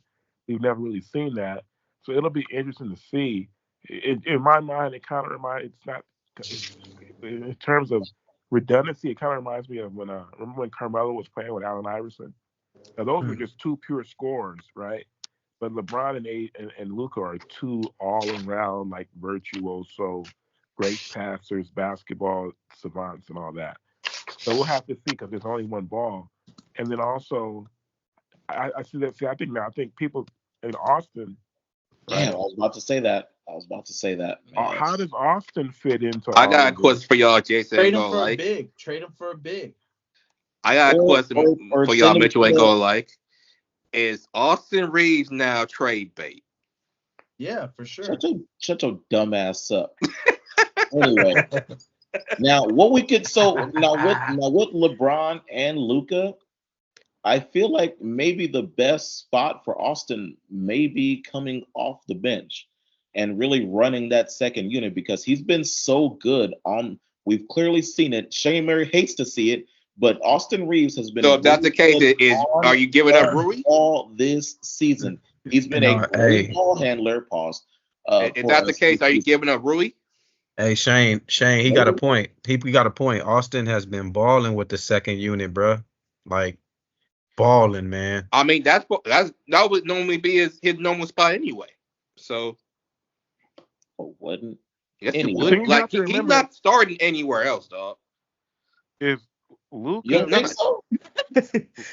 Speaker 1: we've never really seen that. So it'll be interesting to see. In my mind, it kind of reminds. It's not in terms of redundancy. It kind of reminds me of when remember when Carmelo was playing with Allen Iverson. Now those were just two pure scorers, right? But LeBron and Luka are two all-around like virtuoso, great passers, basketball savants, and all that. So we'll have to see because there's only one ball. And then also, I see that. See, I think people in Austin, right?
Speaker 2: Damn, I was about to say that. Man.
Speaker 1: How does Austin fit into
Speaker 4: I
Speaker 1: all
Speaker 4: got a
Speaker 1: of this?
Speaker 4: question for y'all, Jason.
Speaker 3: Trade
Speaker 4: Ain't
Speaker 3: him
Speaker 4: gonna
Speaker 3: for a
Speaker 4: like.
Speaker 3: big. Trade him for a big.
Speaker 4: I got a question
Speaker 2: Or
Speaker 4: for y'all,
Speaker 2: send him
Speaker 4: Mitchell
Speaker 2: to
Speaker 4: ain't
Speaker 2: the-
Speaker 4: gonna like. Is Austin Reeves now trade bait?
Speaker 3: Yeah, for sure.
Speaker 2: Shut your dumb ass up. Anyway, now what we could now with LeBron and Luka, I feel like maybe the best spot for Austin may be coming off the bench and really running that second unit because he's been so good on. We've clearly seen it. Shane Murray hates to see it, but Austin Reeves has been.
Speaker 4: So if that's the case, are you giving up Rui?
Speaker 2: All this season, he's been a great ball handler. Pause.
Speaker 4: If that's the case, are you giving up Rui?
Speaker 5: Hey Shane, he got a point. He got a point. Austin has been balling with the second unit, bro. Like balling, man.
Speaker 4: I mean, that would normally be his normal spot anyway. So,
Speaker 2: wouldn't.
Speaker 4: Yes,
Speaker 2: Anyway.
Speaker 4: it
Speaker 1: The thing
Speaker 4: would.
Speaker 1: you
Speaker 4: Like
Speaker 1: have to
Speaker 4: he's
Speaker 1: remember
Speaker 4: not starting anywhere else, dog.
Speaker 1: is
Speaker 2: You
Speaker 1: Luka.
Speaker 2: don't think so?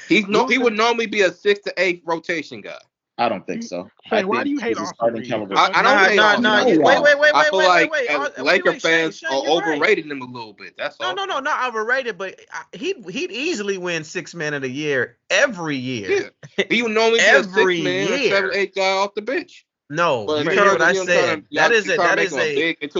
Speaker 4: He would normally be a 6 to 8 rotation guy.
Speaker 2: I don't think so.
Speaker 1: Shane,
Speaker 2: I
Speaker 1: why
Speaker 2: think
Speaker 1: do you hate
Speaker 2: he's a
Speaker 1: Austin
Speaker 2: starting
Speaker 1: Reeves?
Speaker 2: caliber.
Speaker 4: I don't hate Austin Reeves.
Speaker 5: Wait.
Speaker 4: I feel like
Speaker 5: Wait,
Speaker 4: Laker fans
Speaker 5: Shane,
Speaker 4: are
Speaker 5: you're right.
Speaker 4: overrated him a little bit. That's all.
Speaker 5: No, not overrated, but he'd easily win 6 man of the year every year.
Speaker 4: Yeah. He would normally be a 6 man or 7, 8 guy off the bench.
Speaker 5: No,
Speaker 4: But
Speaker 5: you
Speaker 4: in
Speaker 5: heard
Speaker 4: terms
Speaker 5: what
Speaker 4: of
Speaker 5: I
Speaker 4: him
Speaker 5: said. That is a
Speaker 4: big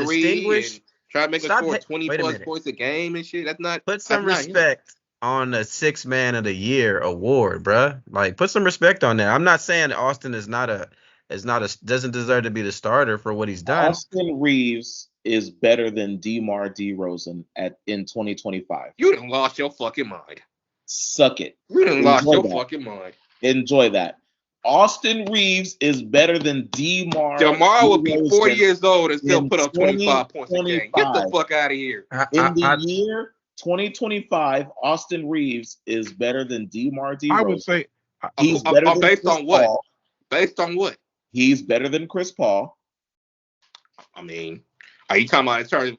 Speaker 4: three and try to make us score 20
Speaker 5: wait a
Speaker 4: plus
Speaker 5: minute.
Speaker 4: points a game and shit. That's not.
Speaker 5: Put some
Speaker 4: that's not him.
Speaker 5: respect on the 6 man of the year award, bruh. Like put some respect on that. I'm not saying Austin doesn't deserve to be the starter for what he's done.
Speaker 2: Austin Reeves is better than DeMar DeRozan in 2025.
Speaker 4: You done lost your fucking mind.
Speaker 2: Suck it.
Speaker 4: You done lost your fucking mind.
Speaker 2: Enjoy that. Austin Reeves is better than DeMar
Speaker 4: would be 40 years old and still put up 25 points a game. Get the fuck out of here.
Speaker 2: In the year 2025, Austin Reeves is better than DeMar DeRozan.
Speaker 1: I would say
Speaker 2: he's better than
Speaker 4: based
Speaker 2: Chris
Speaker 4: on what?
Speaker 2: Paul.
Speaker 4: Based on what?
Speaker 2: He's better than Chris Paul.
Speaker 4: I mean, are you talking about in terms of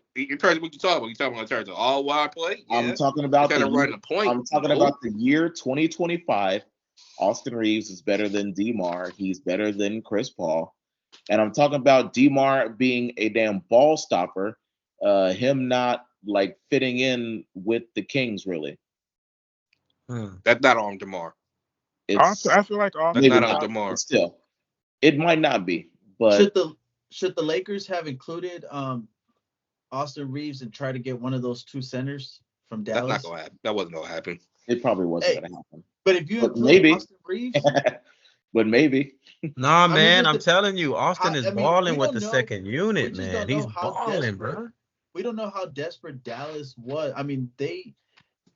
Speaker 4: what you talking about? You talking about in terms of all wide play? Yeah.
Speaker 2: I'm talking about about the year 2025. Austin Reeves is better than DeMar. He's better than Chris Paul. And I'm talking about DeMar being a damn ball stopper. Him not like fitting in with the Kings really.
Speaker 4: That's not on DeMar.
Speaker 1: I feel like Austin.
Speaker 4: That's not on DeMar.
Speaker 2: Still, it might not be. But
Speaker 3: should the Lakers have included Austin Reeves and try to get one of those 2 centers from Dallas?
Speaker 4: That's not gonna happen. That wasn't gonna happen.
Speaker 2: It probably wasn't gonna happen.
Speaker 3: But if you include Austin Reeves,
Speaker 2: but maybe.
Speaker 5: Nah, man, I'm telling you, Austin is balling with the second unit, man. He's balling, bro.
Speaker 3: We don't know how desperate Dallas was. I mean, they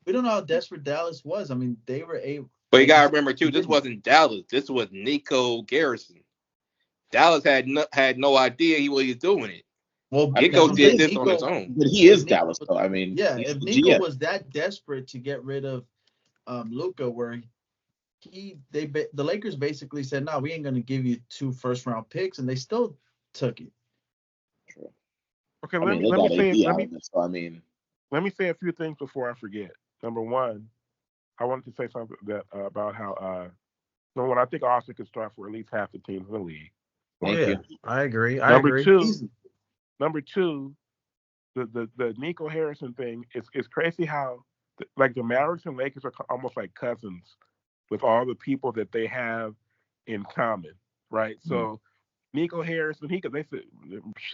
Speaker 3: We don't know how desperate Dallas was. I mean, they were able.
Speaker 4: But you
Speaker 3: Like you
Speaker 4: gotta
Speaker 3: said,
Speaker 4: remember too,
Speaker 3: he
Speaker 4: this
Speaker 3: didn't.
Speaker 4: wasn't Dallas. This was Nico Garrison. Dallas had no idea he was doing it.
Speaker 3: Well,
Speaker 2: I mean,
Speaker 3: that's
Speaker 4: Nico
Speaker 3: what I'm
Speaker 4: did
Speaker 3: saying.
Speaker 4: this on his
Speaker 3: Nico,
Speaker 4: own.
Speaker 2: but he
Speaker 3: if
Speaker 2: is
Speaker 3: Nico,
Speaker 2: Dallas though. I mean,
Speaker 3: yeah,
Speaker 2: he's
Speaker 3: if
Speaker 2: the
Speaker 3: Nico
Speaker 2: GM.
Speaker 3: was that desperate to get rid of Luka, where the Lakers basically said, "No, we ain't gonna give you 2 first-round picks," and they still took it.
Speaker 1: Okay,
Speaker 2: I
Speaker 1: let
Speaker 2: mean,
Speaker 1: me
Speaker 2: they
Speaker 1: let me
Speaker 2: got
Speaker 1: say
Speaker 2: AD out of it, so I mean,
Speaker 1: let me say a few things before I forget. Number one, I wanted to say something that about how number one, I think Austin could start for at least half the teams in the league.
Speaker 2: thank
Speaker 1: One.
Speaker 5: Yeah,
Speaker 2: you.
Speaker 5: I agree. I
Speaker 1: Number
Speaker 5: agree.
Speaker 1: two,
Speaker 3: Easy.
Speaker 1: number two, the Nico Harrison thing. It's crazy how like the Mavericks and Lakers are almost like cousins with all the people that they have in common, right?
Speaker 2: Mm.
Speaker 1: So Nico Harrison, they said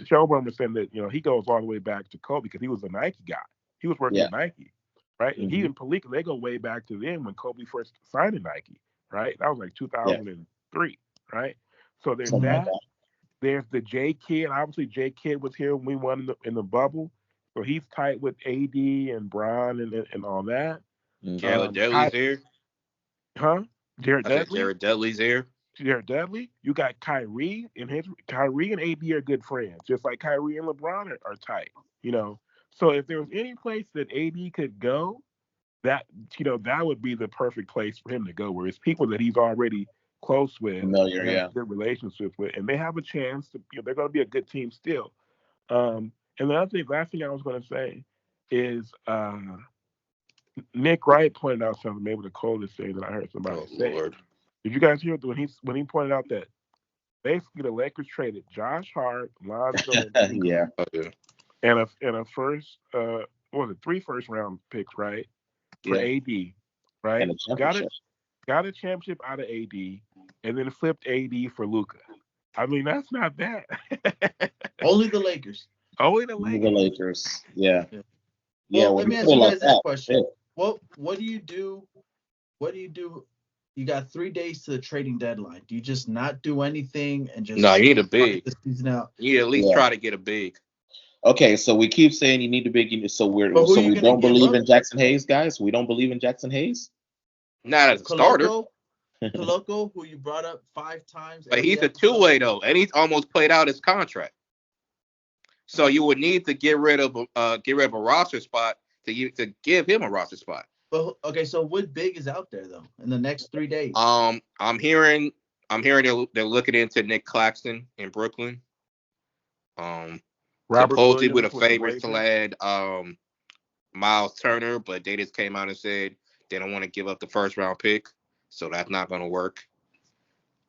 Speaker 1: Shelburne was saying that he goes all the way back to Kobe because he was a Nike guy. He was working
Speaker 2: Yeah.
Speaker 1: at Nike, right? And he
Speaker 2: Hmm.
Speaker 1: and Palika, they go way back to them when Kobe first signed to Nike, right? That was like
Speaker 2: Yeah.
Speaker 1: 2003, right? So there's
Speaker 2: Something like
Speaker 3: Mhm.
Speaker 1: that.
Speaker 2: that.
Speaker 1: There's the J Kid. Obviously, J Kid was here when we won in the bubble, so he's tight with AD and Bron and all that.
Speaker 2: Hmm.
Speaker 4: Dudley's here.
Speaker 1: Huh? Jared
Speaker 4: I said
Speaker 1: Dudley.
Speaker 4: Jared Dudley's here.
Speaker 1: Jared Dudley. You got Kyrie and AD are good friends, just like Kyrie and LeBron are tight. You know, so if there was any place that AD could go, that that would be the perfect place for him to go, where it's people that he's already close with
Speaker 2: Familiar,
Speaker 1: and has
Speaker 2: yeah.
Speaker 1: good relationships with, and they have a chance to. They're going to be a good team still. And the last thing I was going to say is Nick Wright pointed out something, maybe the coldest thing that I heard somebody
Speaker 4: Oh
Speaker 1: say.
Speaker 4: Lord.
Speaker 1: Did you guys hear when he pointed out that basically the Lakers traded Josh Hart, Lonzo, and
Speaker 2: Yeah.
Speaker 1: Ingram,
Speaker 4: Oh, yeah.
Speaker 1: and a first what was it, 3 first round picks, right, for
Speaker 2: Yeah.
Speaker 1: AD, right?
Speaker 2: And a
Speaker 1: Got it,
Speaker 2: championship.
Speaker 1: got a championship out of AD, and then flipped AD for Luka. I mean, that's not bad.
Speaker 3: Only the Lakers.
Speaker 1: Only the
Speaker 2: Only the
Speaker 1: Lakers.
Speaker 2: Lakers. Yeah.
Speaker 3: Yeah.
Speaker 2: Yeah.
Speaker 3: Well,
Speaker 2: When
Speaker 3: let
Speaker 2: you
Speaker 3: me ask
Speaker 2: put it
Speaker 3: you
Speaker 2: like
Speaker 3: guys this
Speaker 2: that, yeah.
Speaker 3: question. What do you do? What do you do? You got 3 days to the trading deadline. Do you just not do anything and
Speaker 4: No,
Speaker 3: just
Speaker 4: you need a
Speaker 3: ride
Speaker 4: big.
Speaker 3: the season out?
Speaker 4: You need to at least
Speaker 2: Yeah.
Speaker 4: try to get a big.
Speaker 2: Okay, so we keep saying you need to big unit.
Speaker 3: But who are
Speaker 2: So
Speaker 3: you
Speaker 2: we
Speaker 3: gonna
Speaker 2: don't
Speaker 3: give
Speaker 2: believe
Speaker 3: up?
Speaker 2: in Jackson Hayes, guys. We don't believe in Jackson Hayes.
Speaker 4: Not as a starter,
Speaker 3: Coloco, Coloco, who you brought up 5 times
Speaker 4: but
Speaker 3: every
Speaker 4: he's a
Speaker 3: episode.
Speaker 4: two-way though, and he's almost played out his contract. So you would need to get rid of a roster spot to give him a roster spot.
Speaker 3: But okay, so what big is out there though in the next 3 days?
Speaker 4: I'm hearing they're looking into Nick Claxton in Brooklyn.
Speaker 1: Robert
Speaker 4: Supposedly with a
Speaker 1: Williams with the
Speaker 4: favors to
Speaker 1: Blazers.
Speaker 4: land Miles Turner, but they just came out and said they don't want to give up the first round pick, so that's not going to work.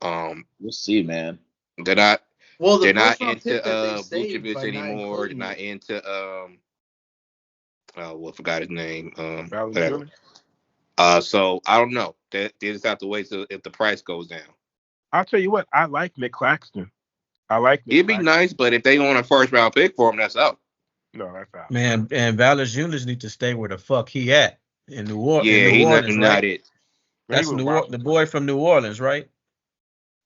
Speaker 2: We'll see, man.
Speaker 4: They're not
Speaker 3: Well, the
Speaker 4: they're not
Speaker 3: first round
Speaker 4: into
Speaker 3: pick that they saved
Speaker 4: Vucevic
Speaker 3: by not
Speaker 4: anymore. They're
Speaker 3: including
Speaker 4: not
Speaker 3: it.
Speaker 4: into I forgot his name. Whatever.
Speaker 1: Valanciunas.
Speaker 4: So I don't know. They just have to wait till if the price goes down.
Speaker 1: I'll tell you what, I like Nick Claxton. I like Nick
Speaker 4: It'd be
Speaker 1: Claxton.
Speaker 4: nice, but if they want a first round pick for him, that's out.
Speaker 1: No, that's out.
Speaker 5: Man, and Valanciunas need to stay where the fuck he at in
Speaker 4: Yeah,
Speaker 5: New
Speaker 4: he's
Speaker 5: Orleans,
Speaker 4: not
Speaker 5: right?
Speaker 4: it.
Speaker 1: Man, he
Speaker 5: That's
Speaker 1: with
Speaker 5: The
Speaker 1: Washington.
Speaker 5: boy from New Orleans, right?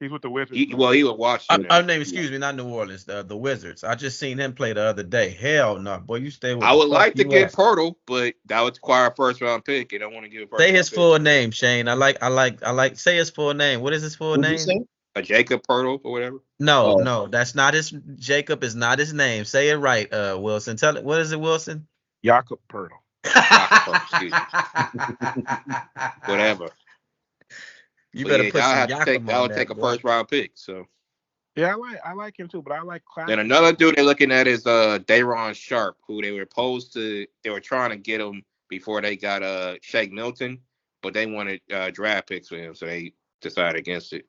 Speaker 1: He's with the Wizards now.
Speaker 4: He was Washington now.
Speaker 5: Excuse me, not New Orleans, the Wizards. I just seen him play the other day. Hell no, boy, you stay where
Speaker 4: I
Speaker 5: the
Speaker 4: would
Speaker 5: fuck
Speaker 4: like to
Speaker 5: you
Speaker 4: get
Speaker 5: at.
Speaker 4: Pirtle, but that would require a first round pick. They don't want to give a
Speaker 5: Say
Speaker 4: first
Speaker 5: his
Speaker 4: round pick.
Speaker 5: full name, Shane. I like. Say his full name. What is his full
Speaker 2: What'd you
Speaker 5: name?
Speaker 2: say?
Speaker 4: A Jacob Pirtle or whatever.
Speaker 5: No,
Speaker 2: Oh,
Speaker 5: no, that's not his. Jacob is not his name. Say it right, Wilson. Tell it. What is it, Wilson?
Speaker 1: Jakob Pertl.
Speaker 4: Jakob Pirtle, excuse me. Whatever.
Speaker 5: You
Speaker 4: But
Speaker 5: better
Speaker 4: yeah,
Speaker 5: put some
Speaker 4: that
Speaker 5: on
Speaker 4: would take
Speaker 5: that,
Speaker 4: a
Speaker 5: boy.
Speaker 4: first round pick. So
Speaker 1: Yeah, I like him too, but I like
Speaker 4: then
Speaker 1: Claxton.
Speaker 4: another dude they're looking at is Day'Ron Sharp, who they were trying to get him before they got Shake Milton, but they wanted draft picks for him, so they decided against it.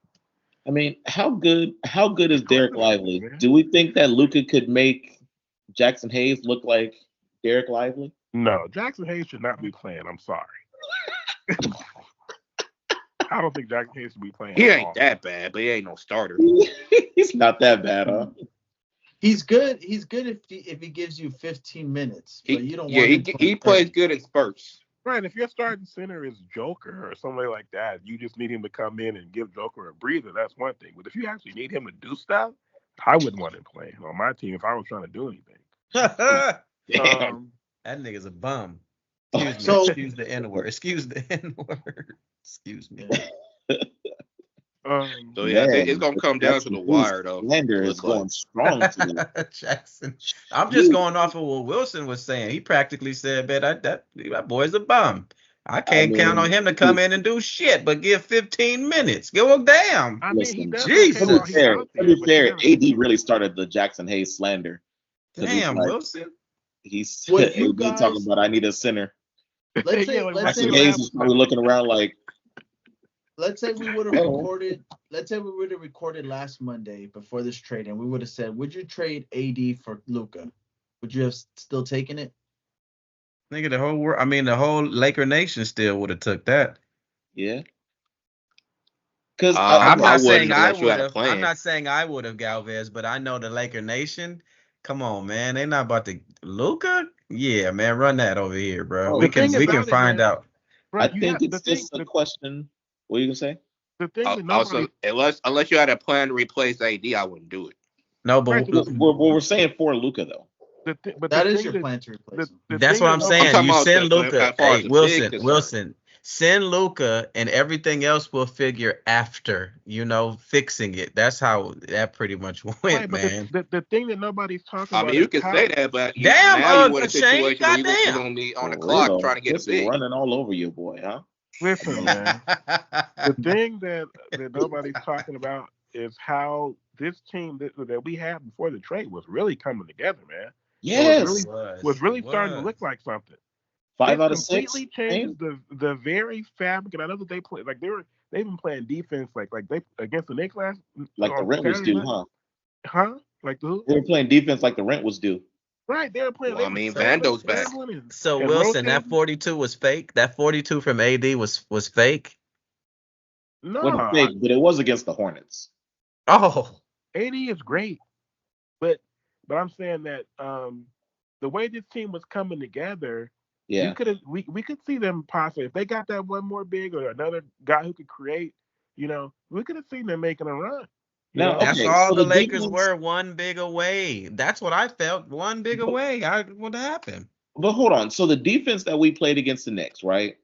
Speaker 2: I mean, how good is Derek
Speaker 1: Cleveland,
Speaker 2: Lively?
Speaker 1: man.
Speaker 2: Do we think that Luka could make Jackson Hayes look like Derek Lively?
Speaker 1: No, Jackson Hayes should not be playing. I'm sorry. I don't think Jackson Hayes should be playing
Speaker 4: He
Speaker 1: at
Speaker 4: ain't
Speaker 1: all.
Speaker 4: that bad, but he ain't no starter.
Speaker 2: He's not that bad, huh?
Speaker 3: He's good. He's good if he gives you 15 minutes, but you don't want him playing
Speaker 4: He plays
Speaker 3: 30.
Speaker 4: good in spurts.
Speaker 1: Right, if your starting center is Joker or somebody like that, you just need him to come in and give Joker a breather. That's one thing. But if you actually need him to do stuff, I wouldn't want him playing on my team if I was trying to do anything.
Speaker 2: Damn.
Speaker 1: Um,
Speaker 5: That nigga's a bum. Excuse me.
Speaker 3: So-
Speaker 5: Excuse the N word. Excuse the N word. Excuse me.
Speaker 4: So yeah, I think it's
Speaker 2: Man,
Speaker 4: gonna
Speaker 2: the
Speaker 4: come down to the
Speaker 2: Jackson
Speaker 4: wire though.
Speaker 2: slander
Speaker 4: It
Speaker 2: is
Speaker 4: looks like.
Speaker 2: going strong today.
Speaker 5: Jackson. I'm just
Speaker 2: Shoot.
Speaker 5: going off of what Wilson was saying. He practically said, "Man, that boy's a bum. I can't count on
Speaker 2: mean,
Speaker 5: him to come in and do shit, but give 15 minutes. Give a damn."
Speaker 1: I mean, he
Speaker 2: listen,
Speaker 1: does
Speaker 5: Jesus.
Speaker 1: okay while he's out
Speaker 2: to
Speaker 1: there,
Speaker 2: be
Speaker 1: but you
Speaker 2: fair,
Speaker 1: gotta.
Speaker 2: AD really started the Jackson Hayes slander because he's
Speaker 5: Damn,
Speaker 2: like,
Speaker 5: Wilson.
Speaker 2: he's
Speaker 3: Would you
Speaker 2: AD talking
Speaker 3: guys-
Speaker 2: about I need a center.
Speaker 3: Let's say
Speaker 1: Yeah, like,
Speaker 3: let's
Speaker 2: Jackson
Speaker 3: say
Speaker 2: Hayes is probably looking around like,
Speaker 3: let's say we would have
Speaker 2: Oh.
Speaker 3: recorded. Let's say we would have recorded last Monday before this trade, and we would have said, "Would you trade AD for Luka? Would you have still taken it?"
Speaker 5: Nigga, the whole world. I mean, the whole Laker nation still would have took that.
Speaker 2: yeah. Because
Speaker 5: I'm not saying
Speaker 4: wouldn't
Speaker 5: I
Speaker 4: unless you
Speaker 5: would
Speaker 4: had a
Speaker 5: have.
Speaker 4: plan.
Speaker 5: I'm not saying I would have, Galvez, but I know the Laker nation. Come on, man. They not about to Luka. Yeah, man, run that over here, bro.
Speaker 2: Oh,
Speaker 5: we
Speaker 1: The
Speaker 5: can
Speaker 1: thing
Speaker 5: we can
Speaker 1: about it,
Speaker 5: find
Speaker 1: man,
Speaker 5: out.
Speaker 1: bro,
Speaker 2: I
Speaker 1: you
Speaker 2: think
Speaker 1: have the
Speaker 2: it's
Speaker 1: thing.
Speaker 2: just a question. What are you gonna say?
Speaker 1: The thing that
Speaker 4: Also,
Speaker 1: nobody.
Speaker 4: unless you had a plan to replace AD, I wouldn't do it.
Speaker 5: No,
Speaker 1: Right,
Speaker 5: but
Speaker 2: We're saying for Luca though.
Speaker 1: But
Speaker 3: That
Speaker 1: the
Speaker 3: is
Speaker 1: thing
Speaker 3: your
Speaker 1: that
Speaker 3: plan to replace him.
Speaker 1: the
Speaker 5: that's
Speaker 1: thing
Speaker 5: what
Speaker 1: that
Speaker 5: I'm
Speaker 1: nobody-
Speaker 4: I'm
Speaker 5: saying.
Speaker 4: talking
Speaker 5: You
Speaker 4: about
Speaker 5: send Luka.
Speaker 4: as far
Speaker 5: Hey,
Speaker 4: as the big
Speaker 5: Wilson,
Speaker 4: concern.
Speaker 5: Wilson, send Luka, and everything else will figure after. Fixing it. That's how that pretty much went,
Speaker 1: right, but
Speaker 5: man.
Speaker 1: the thing that nobody's talking
Speaker 4: I
Speaker 1: about
Speaker 4: mean, you
Speaker 1: is
Speaker 4: can
Speaker 1: how.
Speaker 4: say that, but
Speaker 5: Damn,
Speaker 4: now you in a
Speaker 5: Shane,
Speaker 4: situation where you're
Speaker 5: goddamn.
Speaker 4: gonna be on the
Speaker 2: For
Speaker 4: clock
Speaker 2: real,
Speaker 4: trying to get a
Speaker 2: just
Speaker 4: big.
Speaker 2: running all over you, boy, huh?
Speaker 1: Listen, man. The thing that nobody's talking about is how this team that we had before the trade was really coming together, man.
Speaker 2: Yes,
Speaker 1: Was really starting to look like something.
Speaker 2: 5
Speaker 1: It
Speaker 2: out of 6.
Speaker 1: completely changes the very fabric. And I know that they play like they've been playing defense like they against the Knicks
Speaker 2: Like the
Speaker 1: on
Speaker 2: rent was
Speaker 1: Saturday
Speaker 2: due,
Speaker 1: night.
Speaker 2: huh?
Speaker 1: Like the who?
Speaker 2: They were playing defense like the rent was due.
Speaker 1: Right, they were playing.
Speaker 4: Well,
Speaker 1: They
Speaker 4: I
Speaker 1: were
Speaker 4: mean,
Speaker 1: scrambling,
Speaker 4: Vando's back.
Speaker 1: scrambling,
Speaker 5: So
Speaker 1: and
Speaker 5: Wilson, that
Speaker 1: rotating.
Speaker 5: 42 was fake. That 42 from AD was fake.
Speaker 2: Wasn't
Speaker 1: No,
Speaker 2: fake, but it was against the Hornets.
Speaker 5: Oh,
Speaker 1: AD is great, but I'm saying that the way this team was coming together,
Speaker 2: Yeah.
Speaker 1: we could see them possibly if they got that one more big or another guy who could create, we could have seen them making a run.
Speaker 2: Now,
Speaker 1: know?
Speaker 5: that's
Speaker 2: okay,
Speaker 5: all
Speaker 2: so
Speaker 5: the
Speaker 2: the
Speaker 5: Lakers
Speaker 2: defense,
Speaker 5: were, one big away. That's what I felt, one big away. What happened?
Speaker 2: but hold on. So the defense that we played against the Knicks, right?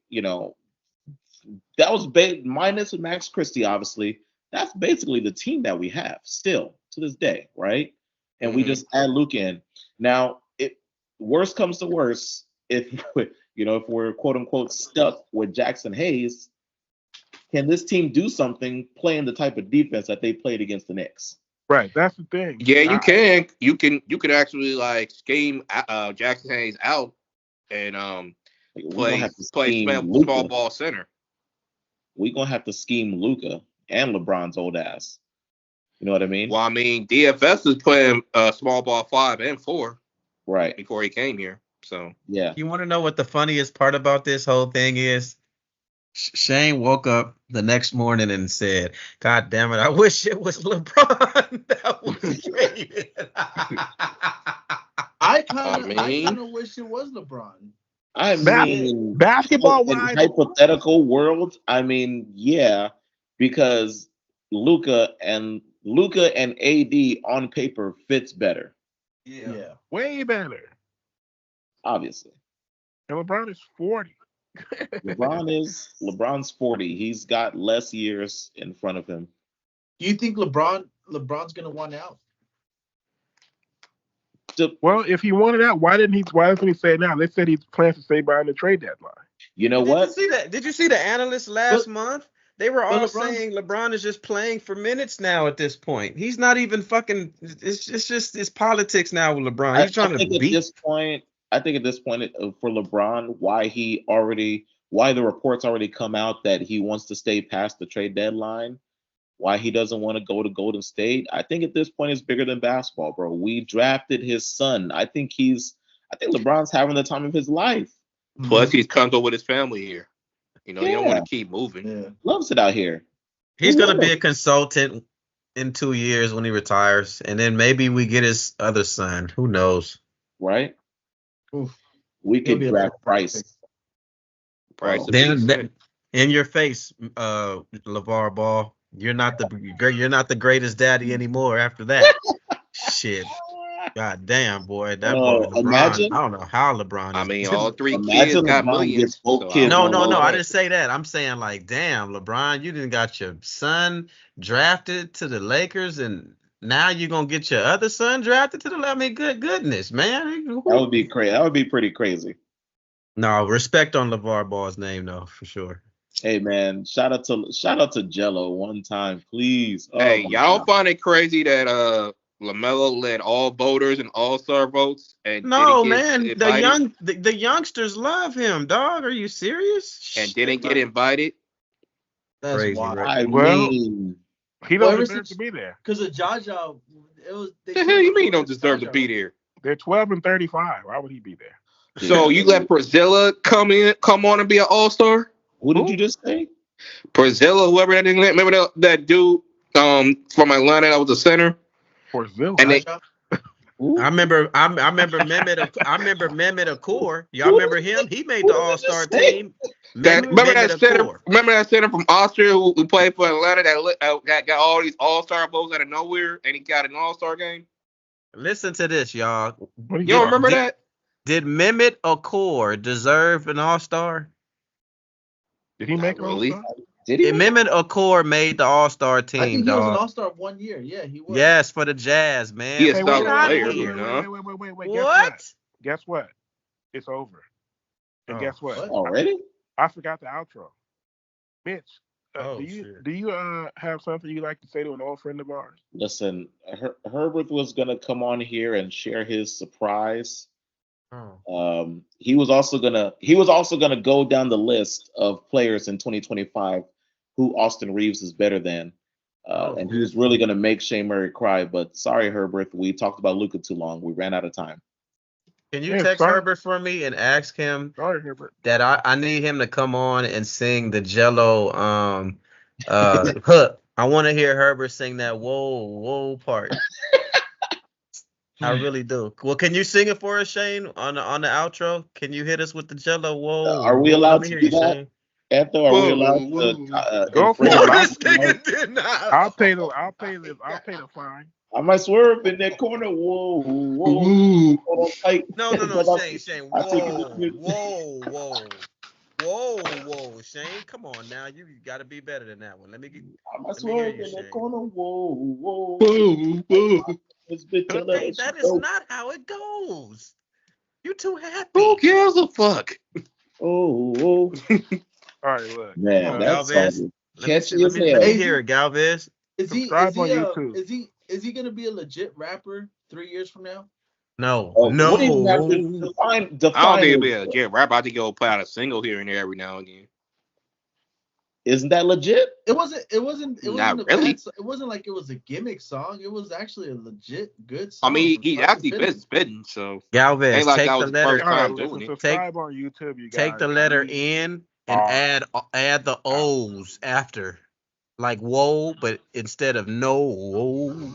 Speaker 2: That was minus Max Christie, obviously. That's basically the team that we have still to this day, right? And we just add Luke in. Now, if worst comes to worst, if we're quote unquote stuck with Jackson Hayes, can this team do something playing the type of defense that they played against the Knicks?
Speaker 1: Right, that's the thing.
Speaker 4: Yeah, you can. You could actually like scheme Jackson Hayes out and play small ball center.
Speaker 2: We're gonna have to scheme Luka and LeBron's old ass. You know what I mean?
Speaker 4: Well, I mean, DFS is playing small ball 5 and 4
Speaker 2: Right.
Speaker 4: before he came here. So
Speaker 2: Yeah.
Speaker 5: You want to know what the funniest part about this whole thing is? Shane woke up the next morning and said, "God damn it, I wish it was LeBron that was traded."
Speaker 3: I kind of wish it was LeBron.
Speaker 2: I mean,
Speaker 1: basketball
Speaker 2: in
Speaker 1: wise,
Speaker 2: hypothetical world, I mean, yeah, because Luka and AD on paper fits better,
Speaker 3: Yeah.
Speaker 1: way better.
Speaker 2: obviously.
Speaker 1: And LeBron is 40.
Speaker 2: LeBron's 40. He's got less years in front of him.
Speaker 3: Do you think LeBron's gonna want out?
Speaker 1: Well, if he wanted out, why doesn't he say it now? They said he plans to stay behind the trade deadline.
Speaker 2: You know what?
Speaker 5: Did you see the analysts last month? They were all saying LeBron is just playing for minutes now at this point. He's not even fucking. It's just it's politics now with LeBron. He's trying to beat.
Speaker 2: I think at this point for LeBron, why the reports already come out that he wants to stay past the trade deadline, why he doesn't want to go to Golden State. I think at this point it's bigger than basketball, bro. We drafted his son. I think LeBron's having the time of his life.
Speaker 4: Plus, he's comfortable with his family here. You don't want to keep moving.
Speaker 3: Yeah.
Speaker 2: Loves it out here.
Speaker 5: He's gonna be a consultant in 2 years when he retires, and then maybe we get his other son. Who knows?
Speaker 2: Right?
Speaker 3: Oof.
Speaker 2: We could draft Price.
Speaker 5: Then in your face, LeVar Ball. You're not the greatest daddy anymore after that. Shit. God damn, boy, that boy LeBron.
Speaker 2: Imagine.
Speaker 5: I don't know how LeBron
Speaker 4: I
Speaker 5: is.
Speaker 4: mean, all three kids
Speaker 2: Imagine
Speaker 4: got
Speaker 2: LeBron
Speaker 4: millions.
Speaker 2: gets both
Speaker 4: So I
Speaker 2: kids
Speaker 4: don't
Speaker 2: on
Speaker 5: No,
Speaker 2: one.
Speaker 5: I didn't say that. I'm saying like, damn, LeBron, you didn't got your son drafted to the Lakers, and now you're gonna get your other son drafted to the. I mean, goodness, man.
Speaker 2: That would be crazy. That would be pretty crazy.
Speaker 5: No, respect on LeVar Ball's name though, for sure.
Speaker 2: Hey man, shout out to Jello one time, please. Oh
Speaker 4: Hey,
Speaker 2: my
Speaker 4: y'all
Speaker 2: God.
Speaker 4: find it crazy that LaMelo led all voters and all-star votes and didn't
Speaker 5: No,
Speaker 4: get
Speaker 5: man,
Speaker 4: invited
Speaker 5: the youngsters love him, dog. Are you serious?
Speaker 4: and
Speaker 5: Shit,
Speaker 4: didn't get
Speaker 5: bro.
Speaker 4: invited?
Speaker 3: That's
Speaker 5: Crazy,
Speaker 3: wild.
Speaker 5: right?
Speaker 2: I
Speaker 1: Well,
Speaker 2: mean,
Speaker 1: he
Speaker 3: Well,
Speaker 1: don't
Speaker 3: ever
Speaker 1: deserve to
Speaker 3: since
Speaker 1: be there.
Speaker 3: because of Jaja, it was they
Speaker 4: The hell you
Speaker 3: changed
Speaker 4: mean you don't
Speaker 3: because of
Speaker 4: deserve to
Speaker 3: Jaja.
Speaker 4: be there?
Speaker 1: They're 12 and 35. Why would he be there?
Speaker 4: So you let Brazilla come on and be an all-star?
Speaker 2: who did
Speaker 1: Who?
Speaker 2: you just say?
Speaker 4: Brazilla, whoever that is, remember that dude from Atlanta that was a center?
Speaker 1: Porzilla.
Speaker 4: And they
Speaker 3: Jaja.
Speaker 5: I
Speaker 2: Who?
Speaker 5: remember I remember Mehmet Okur. Y'all
Speaker 2: Who
Speaker 5: remember
Speaker 2: did
Speaker 5: him? He made
Speaker 2: who
Speaker 5: the
Speaker 2: did you
Speaker 5: All-Star
Speaker 2: just say?
Speaker 5: team. Mehmet Okur.
Speaker 4: remember that center from Austria who played for Atlanta that got all these all-star votes out of nowhere and he got an all-star game?
Speaker 5: Listen to this, y'all.
Speaker 1: What are you
Speaker 4: You don't
Speaker 5: Did
Speaker 1: talking
Speaker 4: remember
Speaker 1: about?
Speaker 5: did,
Speaker 4: that?
Speaker 5: did Mehmet Okur deserve an All-Star?
Speaker 1: Did he
Speaker 4: Not
Speaker 1: make an
Speaker 4: really.
Speaker 1: All-Star?
Speaker 2: Did he
Speaker 5: And
Speaker 2: make
Speaker 5: Mehmet Okur made the All-Star
Speaker 3: I
Speaker 5: team,
Speaker 3: think he was an
Speaker 5: dog.
Speaker 3: All-Star 1 year. Yeah, he was.
Speaker 5: Yes, for the Jazz,
Speaker 4: He
Speaker 5: man.
Speaker 4: a
Speaker 1: Hey,
Speaker 5: Get
Speaker 4: solid
Speaker 5: out of
Speaker 4: player, but
Speaker 5: here.
Speaker 4: no.
Speaker 1: wait. Guess what?
Speaker 5: What?
Speaker 1: Guess what? It's over. And
Speaker 5: Oh,
Speaker 1: guess what?
Speaker 3: What?
Speaker 2: already?
Speaker 1: I forgot the outro. Mitch,
Speaker 5: oh
Speaker 1: do you
Speaker 5: shit.
Speaker 1: have something you like to say to an old friend of ours?
Speaker 2: Listen, Herbert was gonna come on here and share his surprise.
Speaker 5: Oh.
Speaker 2: He was also gonna go down the list of players in 2025 who Austin Reeves is better than.
Speaker 5: Oh,
Speaker 2: And he
Speaker 5: shit.
Speaker 2: was really gonna make Shane Murray cry, but sorry, Herbert, we talked about Luka too long. We ran out of time.
Speaker 5: Can you
Speaker 1: Yeah,
Speaker 5: text
Speaker 1: sorry,
Speaker 5: Herbert for me and ask him
Speaker 1: sorry, Herbert.
Speaker 5: that I need him to come on and sing the Jello hook. I want to hear Herbert sing that whoa part. I really do. Well, can you sing it for us, Shane, on the outro? Can you hit us with the Jello
Speaker 2: Are we
Speaker 5: whoa? Let
Speaker 2: allowed
Speaker 5: me
Speaker 2: to
Speaker 5: hear
Speaker 2: do
Speaker 5: you,
Speaker 2: that?
Speaker 5: Shane.
Speaker 2: Anthony, are we
Speaker 4: Whoa,
Speaker 2: allowed to
Speaker 4: whoa.
Speaker 1: Go
Speaker 2: infringe
Speaker 1: for
Speaker 5: No,
Speaker 1: it.
Speaker 5: this
Speaker 2: copyright?
Speaker 5: nigga did not.
Speaker 1: I'll pay the fine.
Speaker 2: I might swerve in that corner. Whoa, whoa.
Speaker 4: Ooh.
Speaker 2: Hold on tight.
Speaker 5: No, Shane.
Speaker 2: I take it.
Speaker 5: Whoa, Shane. Come on now. You got to be better than that one.
Speaker 2: I might
Speaker 5: Let me hear
Speaker 2: swerve
Speaker 5: you,
Speaker 2: in that
Speaker 5: Shane.
Speaker 2: corner. Whoa, whoa.
Speaker 4: Whoa, whoa.
Speaker 2: This bitch tell her
Speaker 5: Shane,
Speaker 2: that she
Speaker 5: that is
Speaker 2: dope.
Speaker 5: not how it goes. You too
Speaker 4: Who
Speaker 5: happy.
Speaker 4: gives a fuck?
Speaker 2: Oh, oh.
Speaker 1: All right, look.
Speaker 5: Come
Speaker 2: Man,
Speaker 5: on,
Speaker 2: that song
Speaker 5: Galvez.
Speaker 2: is
Speaker 5: Let me see.
Speaker 2: catchy as
Speaker 5: Let me
Speaker 2: hell.
Speaker 3: Hey,
Speaker 5: hear it, Galvez.
Speaker 1: Subscribe on YouTube.
Speaker 3: is he gonna be a legit rapper 3 years from now?
Speaker 5: No,
Speaker 2: Oh, what do you have to
Speaker 5: no.
Speaker 2: define?
Speaker 4: I don't think it'd
Speaker 2: Define.
Speaker 4: be a legit rap. I think he'll play out a single here and there every now and again.
Speaker 2: Isn't that legit?
Speaker 3: It wasn't
Speaker 4: Not
Speaker 3: a
Speaker 4: really.
Speaker 3: bad song. It wasn't like it was a gimmick song. It was actually a legit good
Speaker 4: I
Speaker 3: song
Speaker 4: mean,
Speaker 3: from
Speaker 4: he's
Speaker 3: start to
Speaker 4: actually been
Speaker 3: finish.
Speaker 4: spitting, so
Speaker 5: Galvez,
Speaker 4: ain't like
Speaker 5: take
Speaker 4: that
Speaker 5: the
Speaker 4: was his first
Speaker 5: letter.
Speaker 1: All right,
Speaker 4: time
Speaker 1: listen.
Speaker 4: doing it.
Speaker 5: Take
Speaker 1: Subscribe on YouTube, you
Speaker 5: take
Speaker 1: guys.
Speaker 5: the letter N and
Speaker 1: R.
Speaker 5: add the O's after. Like whoa, but instead of no. Whoa.